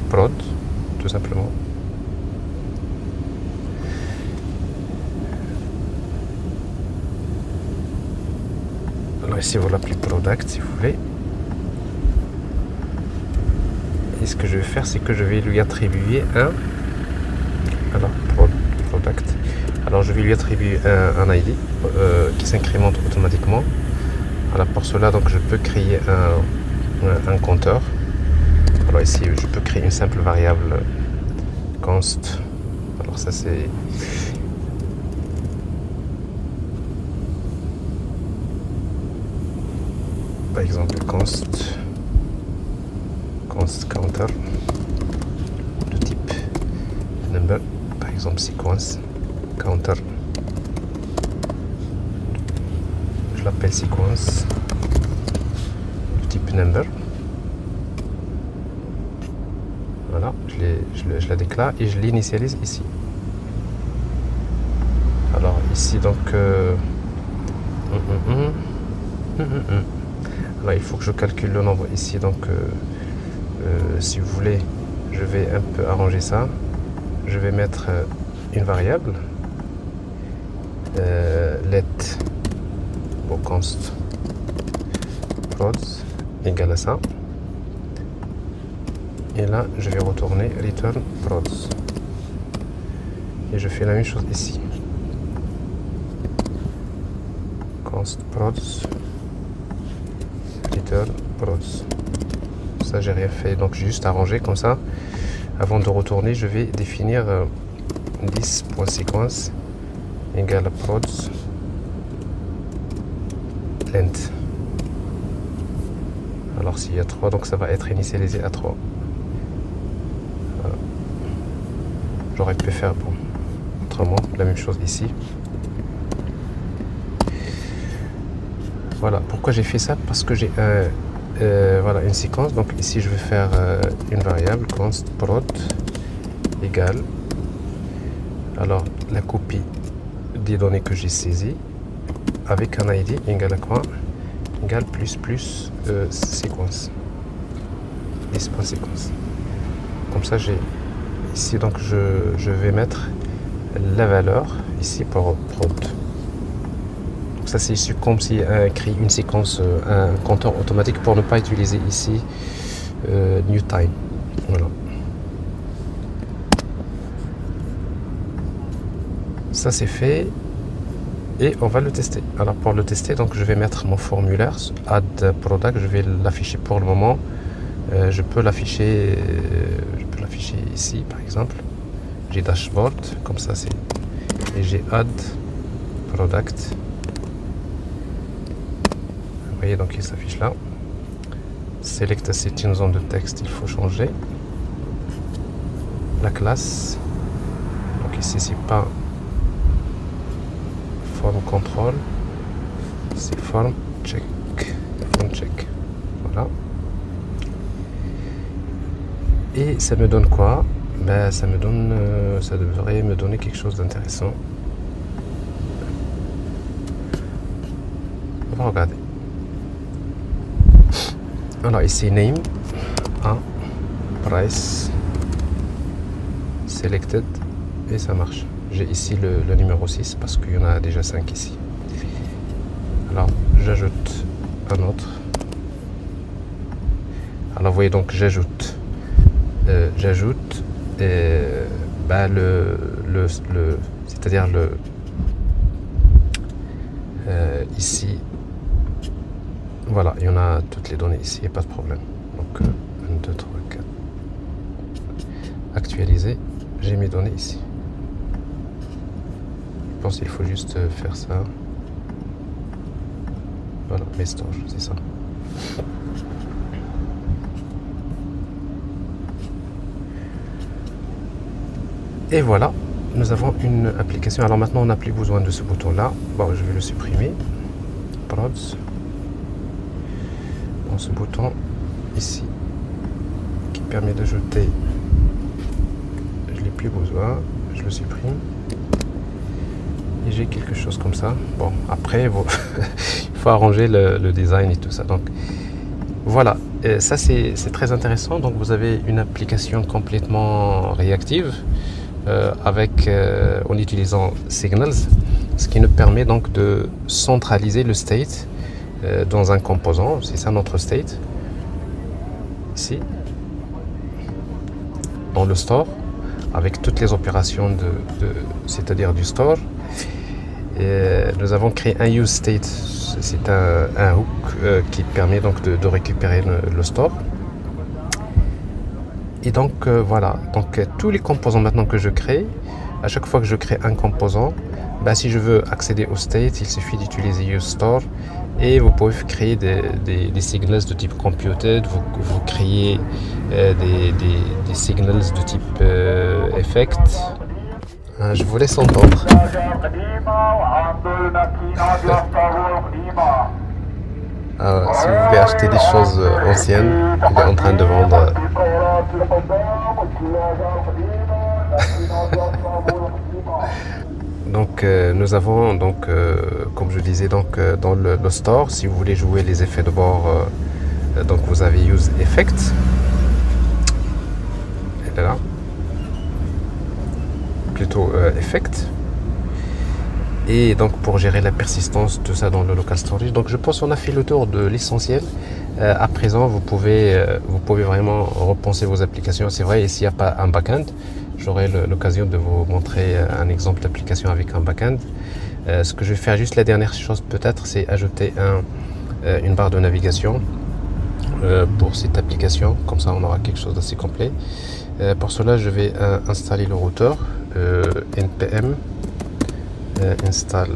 prod tout simplement. Alors ici vous l'appelez product si vous voulez. Et ce que je vais faire, c'est que je vais lui attribuer un product. Alors je vais lui attribuer un ID qui s'incrémente automatiquement. Alors pour cela, donc je peux créer un compteur. Alors ici, je peux créer une simple variable const. Alors ça c'est par exemple const counter de type number, par exemple sequence counter, je l'appelle sequence de type number. Voilà, je la déclare et je l'initialise ici. Alors ici donc alors il faut que je calcule le nombre ici, donc si vous voulez, je vais un peu arranger ça. Je vais mettre une variable let const prods égale à ça, et là je vais retourner return prods et je fais la même chose ici, const prods return prods. Ça j'ai rien fait, donc j'ai juste arrangé comme ça. Avant de retourner, je vais définir this.sequence égale prods length. Alors s'il y a 3, donc ça va être initialisé à 3. Voilà. J'aurais pu faire autrement, la même chose ici. Voilà, pourquoi j'ai fait ça? Parce que j'ai voilà, une séquence. Donc ici je vais faire une variable const prod égale, alors la copie des données que j'ai saisies avec un ID égale à quoi? Égale plus séquence, séquence. Comme ça j'ai ici, donc je vais mettre la valeur ici pour prod. Donc ça c'est issu comme si crée une séquence, un compteur automatique pour ne pas utiliser ici new time. Voilà. Ça c'est fait et on va le tester. Alors pour le tester, donc je vais mettre mon formulaire add product. Je vais l'afficher pour le moment. Je peux l'afficher ici par exemple. J'ai dashboard comme ça, c'est, et j'ai add product. Vous voyez, donc il s'affiche là. Select, c'est une zone de texte, il faut changer la classe. Donc ici c'est pas form control, c'est form check. Voilà. Et ça me donne quoi? Ben ça me donne, ça devrait me donner quelque chose d'intéressant. On va regarder. Alors ici name, price, selected, et ça marche. J'ai ici le numéro 6 parce qu'il y en a déjà 5 ici. Alors j'ajoute un autre. Alors vous voyez, donc j'ajoute c'est-à-dire ici, voilà, il y en a toutes les données ici, il n'y a pas de problème. Donc 1, 2, 3, 4, actualiser, j'ai mes données ici. Je pense qu'il faut juste faire ça. Voilà, mes stores, c'est ça. Et voilà, nous avons une application. Alors maintenant, on n'a plus besoin de ce bouton-là. Bon, je vais le supprimer. Prods. dans ce bouton ici qui permet de jeter. Je n'ai plus besoin, je le supprime et j'ai quelque chose comme ça. Bon, après bon, il faut arranger le design et tout ça. Donc voilà, et ça c'est très intéressant. Donc vous avez une application complètement réactive en utilisant Signals, ce qui nous permet donc de centraliser le state dans un composant. C'est ça notre state ici dans le store, avec toutes les opérations c'est-à-dire du store. Et nous avons créé un use state, c'est un hook qui permet donc de récupérer le store. Et donc voilà, donc tous les composants maintenant que je crée, à chaque fois que je crée un composant, bah, si je veux accéder au state, il suffit d'utiliser useStore et vous pouvez créer des signals de type computed, vous créez des signals de type effect. Je vous laisse entendre. Si vous voulez acheter des choses anciennes, il est en train de vendre. Donc nous avons donc comme je disais donc dans le store, si vous voulez jouer les effets de bord, donc vous avez use effect. Elle est là. Plutôt effect. Et donc pour gérer la persistance, tout ça dans le local storage. Donc je pense qu'on a fait le tour de l'essentiel. À présent, vous pouvez vraiment repenser vos applications. C'est vrai, et s'il n'y a pas un backend, j'aurai l'occasion de vous montrer un exemple d'application avec un backend. Ce que je vais faire, juste la dernière chose peut-être, c'est ajouter une barre de navigation pour cette application. Comme ça, on aura quelque chose d'assez complet. Pour cela, je vais installer le routeur npm install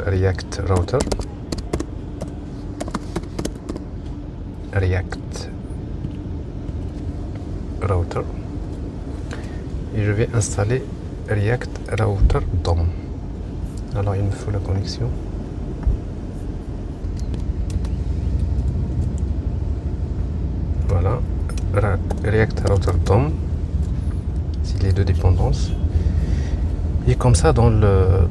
React Router. Et je vais installer React Router DOM. Alors il me faut la connexion. Voilà, React Router DOM, c'est les deux dépendances. Et comme ça dans le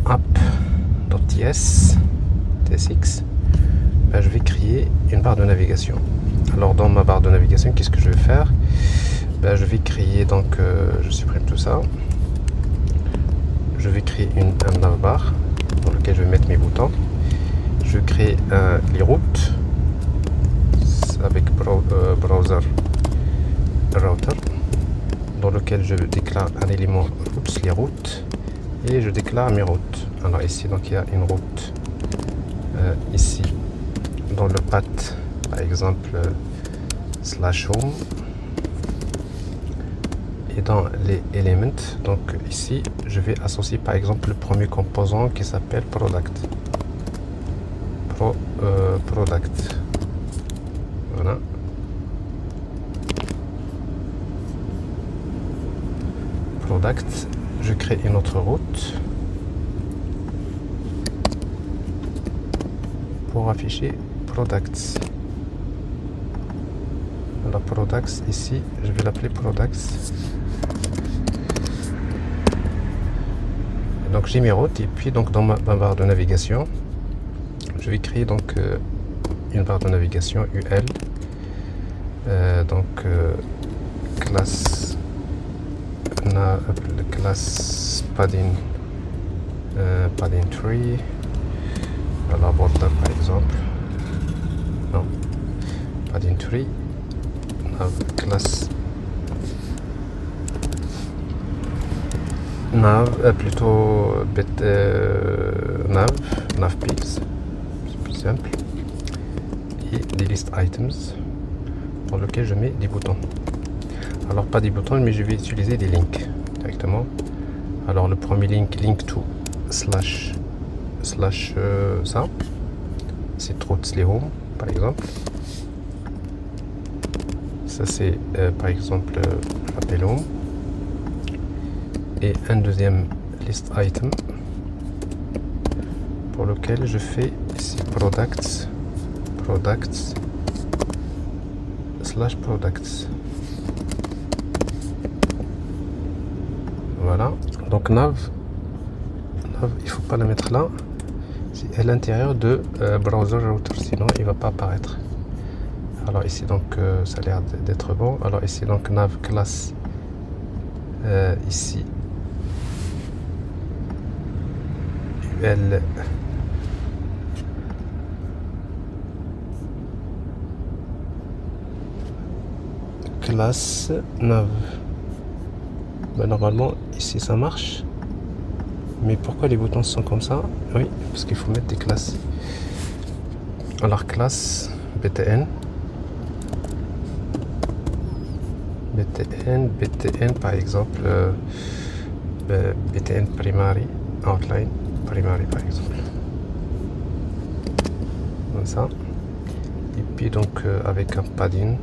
app.ts tsx, ben, je vais créer une barre de navigation. Alors dans ma barre de navigation, qu'est-ce que je vais faire? Ben, je vais créer donc je supprime tout ça. Je vais créer un navbar dans lequel je vais mettre mes boutons. Je crée les routes avec browser router, dans lequel je déclare un élément routes, les routes, et je déclare mes routes. Alors ici donc il y a une route ici dans le path, par exemple /home, et dans les elements, donc ici je vais associer par exemple le premier composant qui s'appelle product. Product. Voilà. Product, je crée une autre route pour afficher products. Alors products ici, je vais l'appeler products. Donc j'ai mes routes, et puis donc dans ma barre de navigation, je vais créer donc une barre de navigation UL, classe padding tree, la border par exemple, non, padding tree, classe plutôt nav pills, c'est plus simple, et des list items pour lequel je mets des boutons. Alors pas des boutons, mais je vais utiliser des links directement. Alors le premier link to slash ça, c'est Trotzli Home par exemple. Ça c'est par exemple appel home, et un deuxième list item pour lequel je fais ici products products slash products. Voilà, donc nav, il faut pas la mettre là, c'est à l'intérieur de browser router, sinon il va pas apparaître. Alors ici donc ça a l'air d'être bon. Alors ici donc nav classe, ici UL classe nav. Ben, normalement ici ça marche, mais pourquoi les boutons sont comme ça? Oui, parce qu'il faut mettre des classes. Alors classe btn, btn par exemple, btn primary outline primary par exemple, comme ça. Et puis donc avec un padding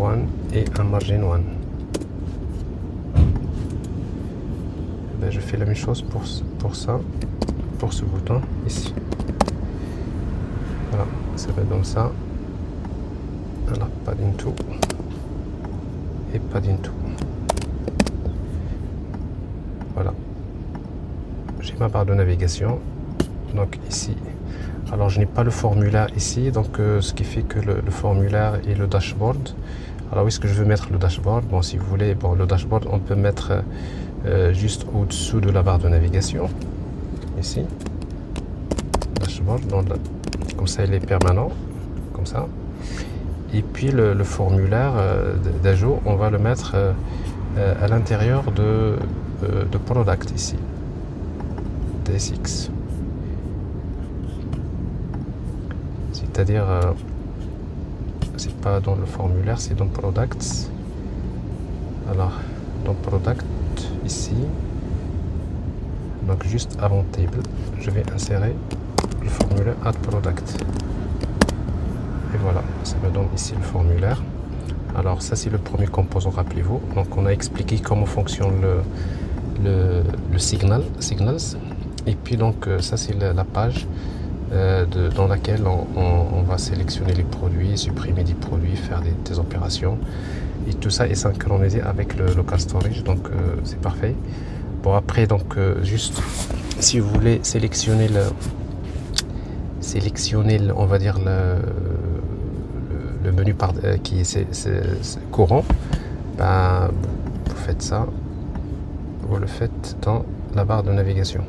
1 et un margin 1. Ben, je fais la même chose pour ça, pour ce bouton ici. Voilà, ça va dans ça. Alors padding 2 et padding 2. Voilà, j'ai ma barre de navigation donc ici. Alors je n'ai pas le formulaire ici, donc ce qui fait que le formulaire et le dashboard. Alors où est-ce que je veux mettre le dashboard? Bon, si vous voulez, bon, le dashboard on peut mettre juste au-dessous de la barre de navigation ici. Dashboard, comme ça il est permanent, comme ça. Et puis le formulaire d'ajout, on va le mettre à l'intérieur de product ici, DSX. C'est-à-dire, c'est pas dans le formulaire, c'est dans products. Alors, dans product ici, donc juste avant table, je vais insérer le formulaire add product. Et voilà, ça me donne ici le formulaire. Alors ça c'est le premier composant, rappelez-vous. Donc on a expliqué comment fonctionne le signals. Et puis donc ça c'est la page dans laquelle on va sélectionner les produits, supprimer des produits, faire des opérations. Et tout ça est synchronisé avec le local storage, donc c'est parfait. Bon après donc juste si vous voulez sélectionner on va dire le menu qui est courant, ben, vous faites ça, vous le faites dans la barre de navigation.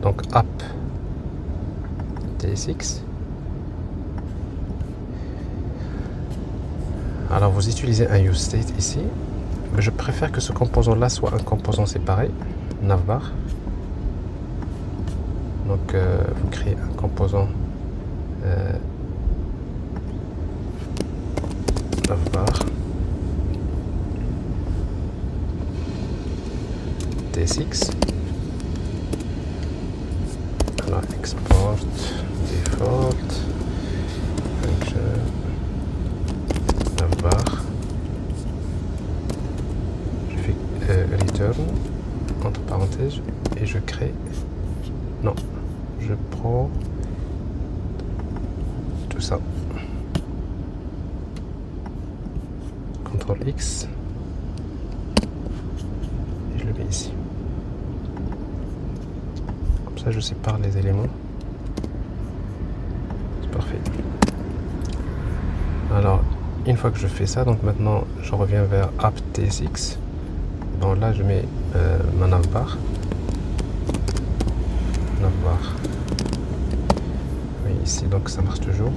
Donc app TSX. Alors vous utilisez un use state ici. Je préfère que ce composant là soit un composant séparé, navbar. Donc vous créez un composant navbar TSX. Alors export default function navbar. Je fais return entre parenthèses et je crée. Non, je prends tout ça. CTRL X et je le mets ici. Comme ça je sépare les éléments. C'est parfait. Alors une fois que je fais ça, donc maintenant je reviens vers app TSX. Donc là je mets ma navbar. Oui, ici donc ça marche toujours.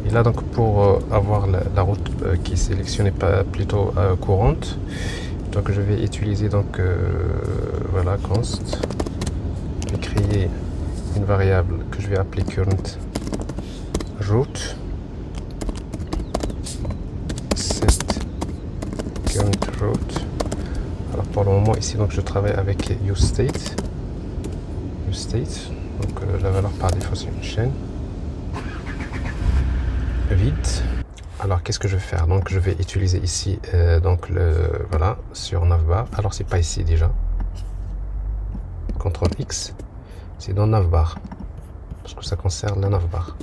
Et là donc pour avoir la route qui est sélectionnée plutôt courante, donc je vais utiliser donc voilà const. Je vais créer une variable que je vais appeler current route, set current route. Alors pour le moment ici donc je travaille avec useState. Donc la valeur par défaut c'est une chaîne vide. Alors qu'est-ce que je vais faire? Donc je vais utiliser ici donc voilà sur navbar. Alors c'est pas ici déjà. CTRL X, c'est dans navbar. parce que ça concerne la navbar.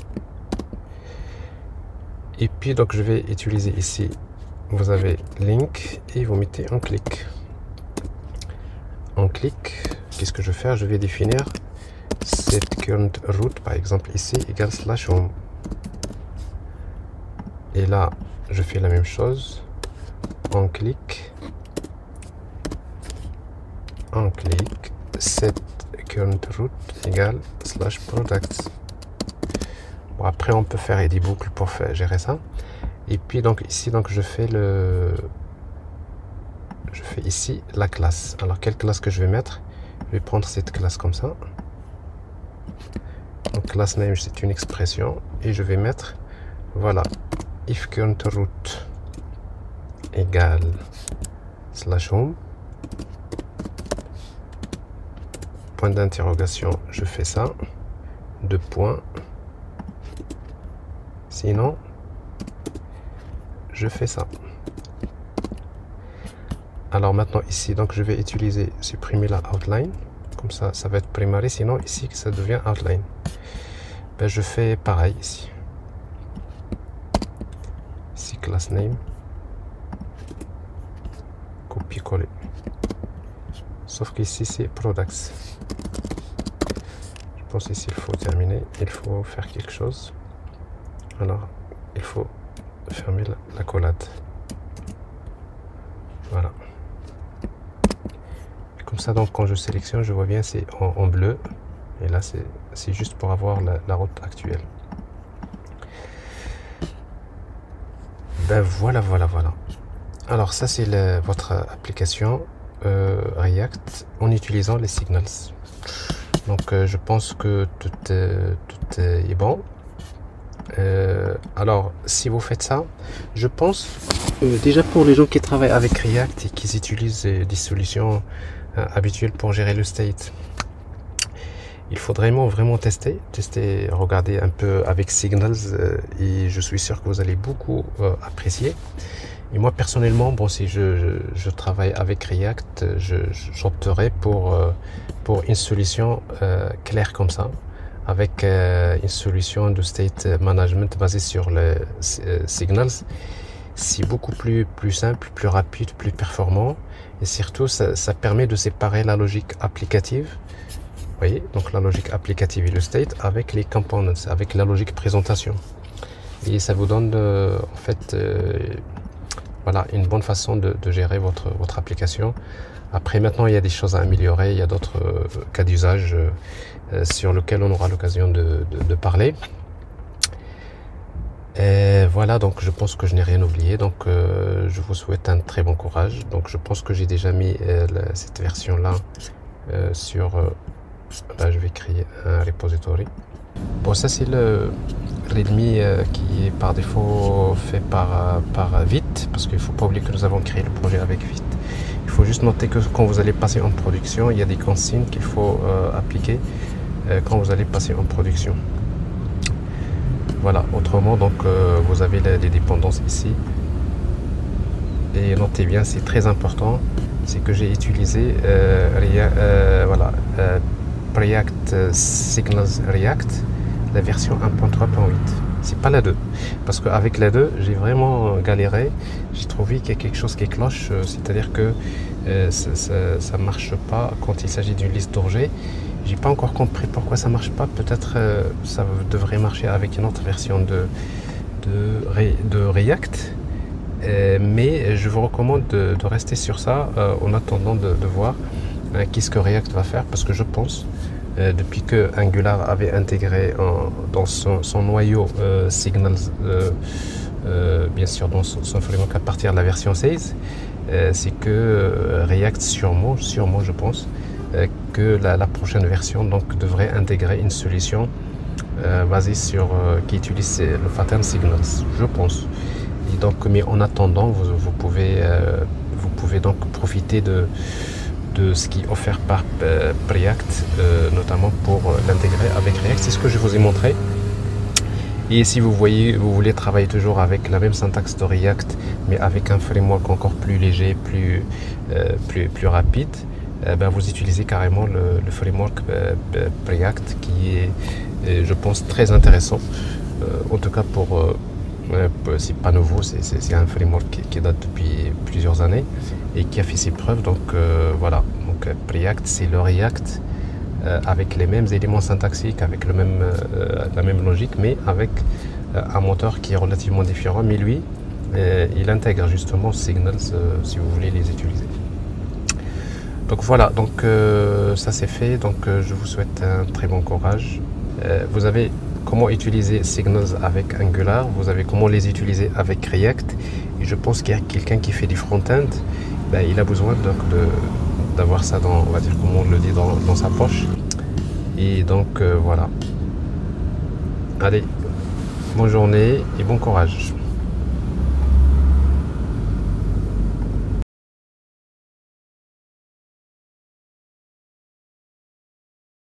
Et puis donc je vais utiliser ici, vous avez link et vous mettez un clic. En clic, qu'est-ce que je vais faire? Je vais définir cette current route, par exemple ici, égale /home. Et là, je fais la même chose. On clique, set current route égale /products. Bon, après on peut faire des boucles pour gérer ça. Et puis donc ici, donc je fais ici la classe. Alors quelle classe que je vais mettre? Je vais prendre cette classe comme ça. Donc class name, c'est une expression et je vais mettre, voilà, if current route égale /home, point d'interrogation, je fais ça, 2 points, sinon je fais ça. Alors maintenant ici, donc je vais supprimer la outline, comme ça va être primary, sinon ici ça devient outline. Ben, je fais pareil ici. Ici class name, copier-coller. Sauf qu'ici c'est products. Je pense ici il faut terminer, il faut faire quelque chose. Alors il faut fermer la collade. Voilà. Comme ça, donc quand je sélectionne, je vois bien c'est en bleu. Et là, c'est juste pour avoir la route actuelle. Ben voilà. Alors ça, c'est votre application React en utilisant les signals. Donc je pense que tout est bon. Alors si vous faites ça, je pense déjà pour les gens qui travaillent avec React et qui utilisent des solutions habituelles pour gérer le state, il faudrait vraiment tester, regarder un peu avec Signals et je suis sûr que vous allez beaucoup apprécier. Et moi personnellement, bon, si je travaille avec React, j'opterai pour une solution claire comme ça, avec une solution de state management basée sur les Signals. C'est beaucoup plus simple, plus rapide, plus performant et surtout ça permet de séparer la logique applicative. Vous voyez, donc la logique applicative et le state avec les components, avec la logique présentation. Et ça vous donne en fait voilà, une bonne façon de gérer votre application. Après maintenant il y a des choses à améliorer, il y a d'autres cas d'usage sur lesquels on aura l'occasion de parler. Et voilà, donc je pense que je n'ai rien oublié, donc je vous souhaite un très bon courage. Donc je pense que j'ai déjà mis cette version là sur là, je vais créer un repository. Bon, ça c'est le readme qui est par défaut fait par Vite, parce qu'il ne faut pas oublier que nous avons créé le projet avec Vite. Il faut juste noter que quand vous allez passer en production, il y a des consignes qu'il faut appliquer quand vous allez passer en production. Voilà, autrement donc vous avez les dépendances ici. Et notez bien, c'est très important, c'est que j'ai utilisé voilà, Preact Signals React, la version 1.3.8. C'est pas la 2, parce qu'avec la 2, j'ai vraiment galéré. J'ai trouvé qu'il y a quelque chose qui cloche, c'est-à-dire que ça marche pas quand il s'agit d'une liste d'objets. J'ai pas encore compris pourquoi ça marche pas. Peut-être ça devrait marcher avec une autre version de React. Mais je vous recommande de rester sur ça en attendant de voir qu'est-ce que React va faire, parce que je pense depuis que Angular avait intégré dans son noyau Signals, bien sûr dans son framework à partir de la version 16, c'est que React sûrement je pense que la prochaine version donc devrait intégrer une solution basée sur qui utilise le pattern Signals, je pense. Et donc, mais en attendant, vous pouvez donc profiter de ce qui est offert par Preact, notamment pour l'intégrer avec React. C'est ce que je vous ai montré. Et si vous voulez travailler toujours avec la même syntaxe de React, mais avec un framework encore plus léger, plus rapide, ben, vous utilisez carrément le framework Preact qui est, je pense, très intéressant. En tout cas, c'est pas nouveau, c'est un framework qui date depuis plusieurs années et qui a fait ses preuves. Donc voilà, donc Preact, c'est le React avec les mêmes éléments syntaxiques, avec la même logique, mais avec un moteur qui est relativement différent. Mais lui, il intègre justement Signals si vous voulez les utiliser. Donc voilà, donc ça c'est fait. Donc je vous souhaite un très bon courage. Vous avez comment utiliser Signals avec Angular, vous avez comment les utiliser avec React. Et je pense qu'il y a quelqu'un qui fait du front-end, ben, il a besoin donc d'avoir ça dans, on va dire, comme on le dit, dans sa poche. Et donc voilà. Allez, bonne journée et bon courage.